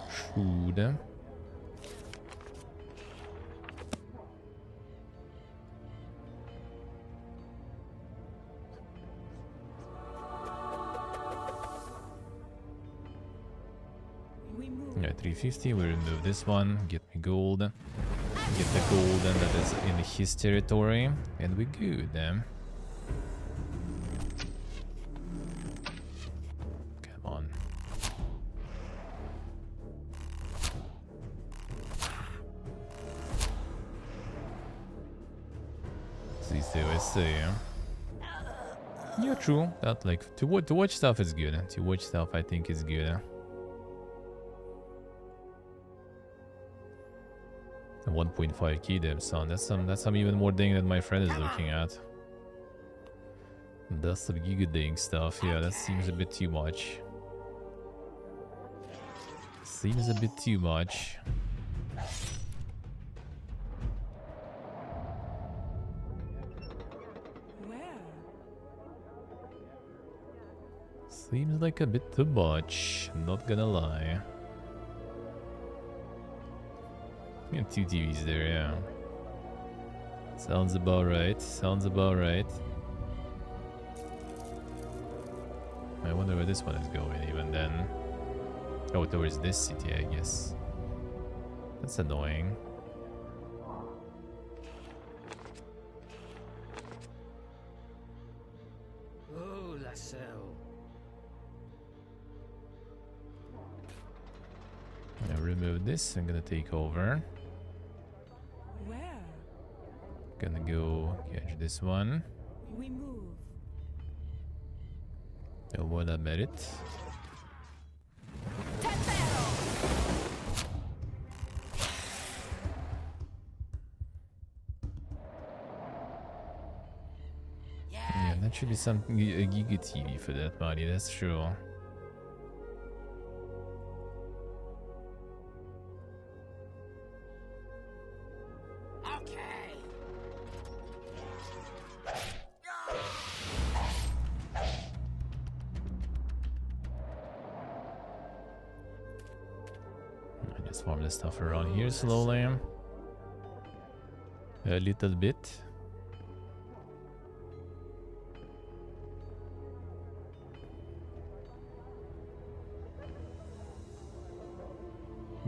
Shoot. We move. Yeah, 350, we remove this one, get me gold. Get the gold and that is in his territory, and we good. Come on. See, I say. Yeah, true. That like to watch stuff is good. To watch stuff, I think is good. 1.5k damn son. That's some even more ding than my friend is looking at. That's some giga ding stuff. Yeah, that seems a bit too much. Seems a bit too much. Where? Seems like a bit too much. Not gonna lie. Yeah, 2 TVs there, yeah. Sounds about right. Sounds about right. I wonder where this one is going even then. Oh, towards this city, I guess. That's annoying. Oh, la cell. Now remove this. I'm gonna take over. Where? Gonna go catch this one. We move. Oh, what a merit. Yeah, that should be some a Giga TV for that money, that's true. Okay. I just farm this stuff around here slowly. A little bit.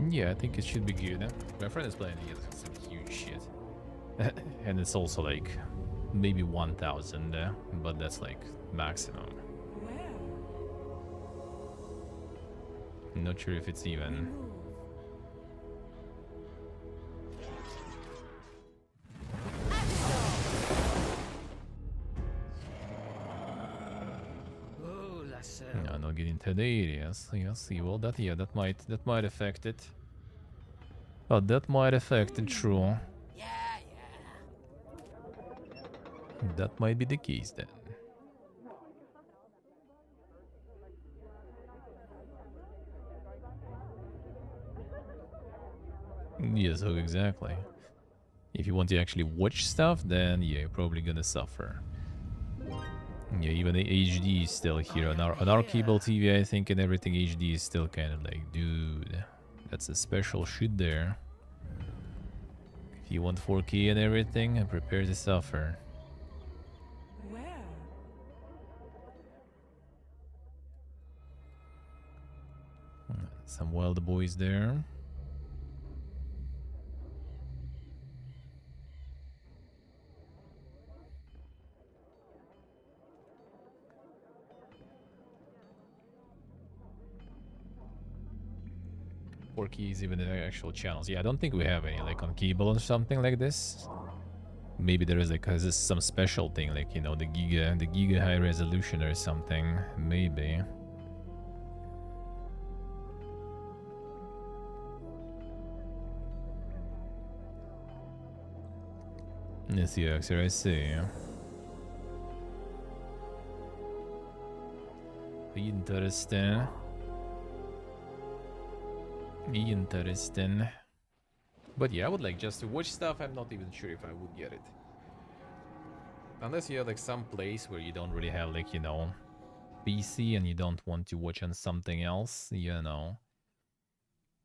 Yeah, I think it should be good. My friend is playing some huge shit. And it's also like maybe 1000, but that's like maximum. Where? Not sure if it's We even. move. Oh, la sœur. Yeah, not get into the areas. Yes, well, that might affect it. Oh, that might affect it, true. Yeah, yeah. That might be the case then. Yes, oh, exactly. If you want to actually watch stuff, then yeah, you're probably gonna suffer. Yeah, even the HD is still here on our cable TV. I think and everything HD is still kind of like, dude, that's a special shit there. If you want 4K and everything, prepare to suffer. Where? Some wild boys there. Four keys, even the actual channels. Yeah, I don't think we have any like on cable or something like this. Maybe there is like some special thing, like you know, the giga high resolution or something. Maybe. Yes, yeah, here I see. Interesting. Interesting. But yeah, I would like just to watch stuff. I'm not even sure if I would get it. Unless you have like some place where you don't really have like, you know, PC and you don't want to watch on something else, you know,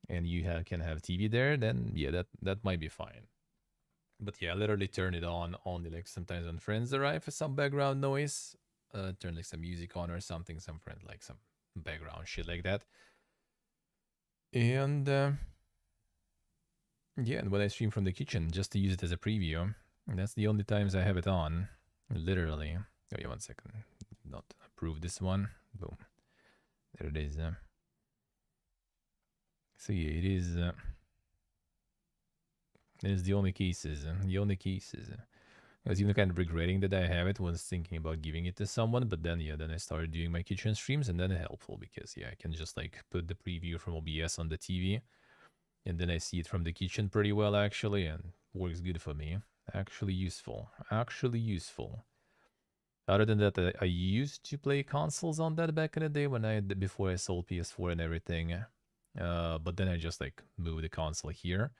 and you can have TV there, then yeah, that might be fine. But yeah, I literally turn it on only like sometimes when friends arrive for some background noise. Turn like some music on or something, some friend like some background shit like that. And yeah, and when I stream from the kitchen, just to use it as a preview, and that's the only times I have it on, literally. Oh yeah, 1 second. Not approve this one. Boom. There it is. So yeah, it is. It is the only cases. The only cases. I was even kind of regretting that I have it. Was thinking about giving it to someone, but then yeah, then I started doing my kitchen streams, and then it's helpful because yeah, I can just like put the preview from OBS on the TV, and then I see it from the kitchen pretty well actually, and works good for me. Actually useful. Actually useful. Other than that, I used to play consoles on that back in the day when before I sold PS4 and everything. But then I just like moved the console here,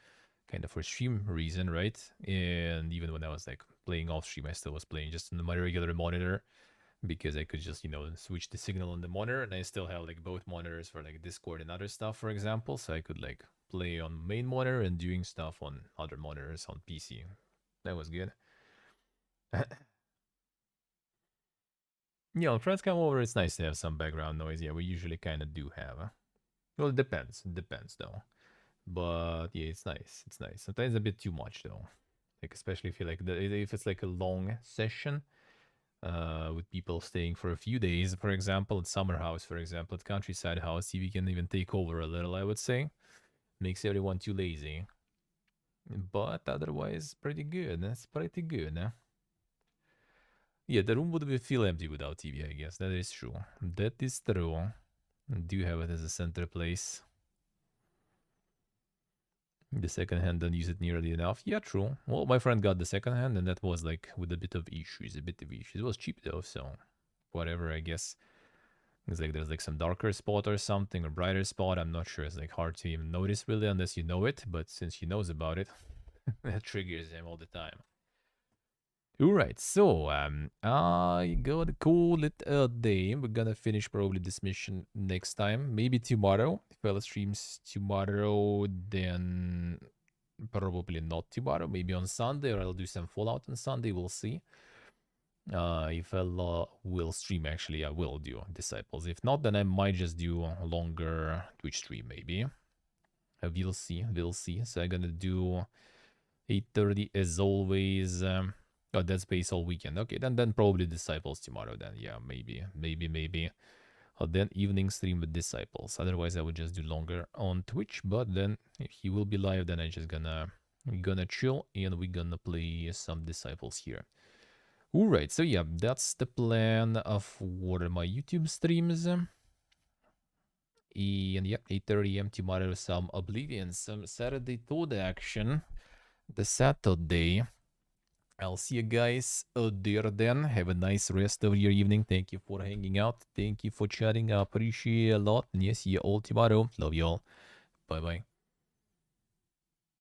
kind of for stream reason, right? And even when I was like playing off stream, I still was playing just on my regular monitor because I could just, you know, switch the signal on the monitor, and I still have like both monitors for like Discord and other stuff, for example. So I could like play on main monitor and doing stuff on other monitors on PC. That was good. Yeah, when friends come over, it's nice to have some background noise. Yeah, we usually kind of do have. Well, it depends. It depends, though. But yeah, it's nice. It's nice. Sometimes a bit too much, though. Like, especially if you like if it's like a long session, with people staying for a few days, for example, at summer house, for example, at countryside house, TV can even take over a little, I would say. Makes everyone too lazy. But otherwise, pretty good. That's pretty good, huh? Yeah, the room would feel empty without TV, I guess. That is true. That is true. I do have it as a center place. The second hand don't use it nearly enough. Yeah, true. Well, my friend got the second hand, and that was like with a bit of issues. It was cheap though, so whatever, I guess. It's like there's like some darker spot or something, or brighter spot. I'm not sure. It's like hard to even notice really unless you know it. But since he knows about it, that triggers him all the time. Alright, so I got to call it a day. We're gonna finish probably this mission next time. Maybe tomorrow. If Ella streams tomorrow, then Probably not tomorrow. Maybe on Sunday, or I'll do some Fallout on Sunday. We'll see. If I will stream, actually, I will do Disciples. If not, then I might just do a longer Twitch stream, maybe. We'll see. We'll see. So I'm gonna do 8:30 as always. Oh, Dead Space all weekend. Okay, then probably Disciples tomorrow. Then yeah, maybe. Then evening stream with Disciples. Otherwise, I would just do longer on Twitch. But then if he will be live, then I just gonna chill and we're gonna play some Disciples here. Alright, so yeah, that's the plan for my YouTube streams. And yeah, 8:30 AM tomorrow, some Oblivion, some Saturday Toad action. The Saturday. I'll see you guys there then. Have a nice rest of your evening. Thank you for hanging out. Thank you for chatting. I appreciate a lot. And yes, see you all tomorrow. Love you all. Bye-bye.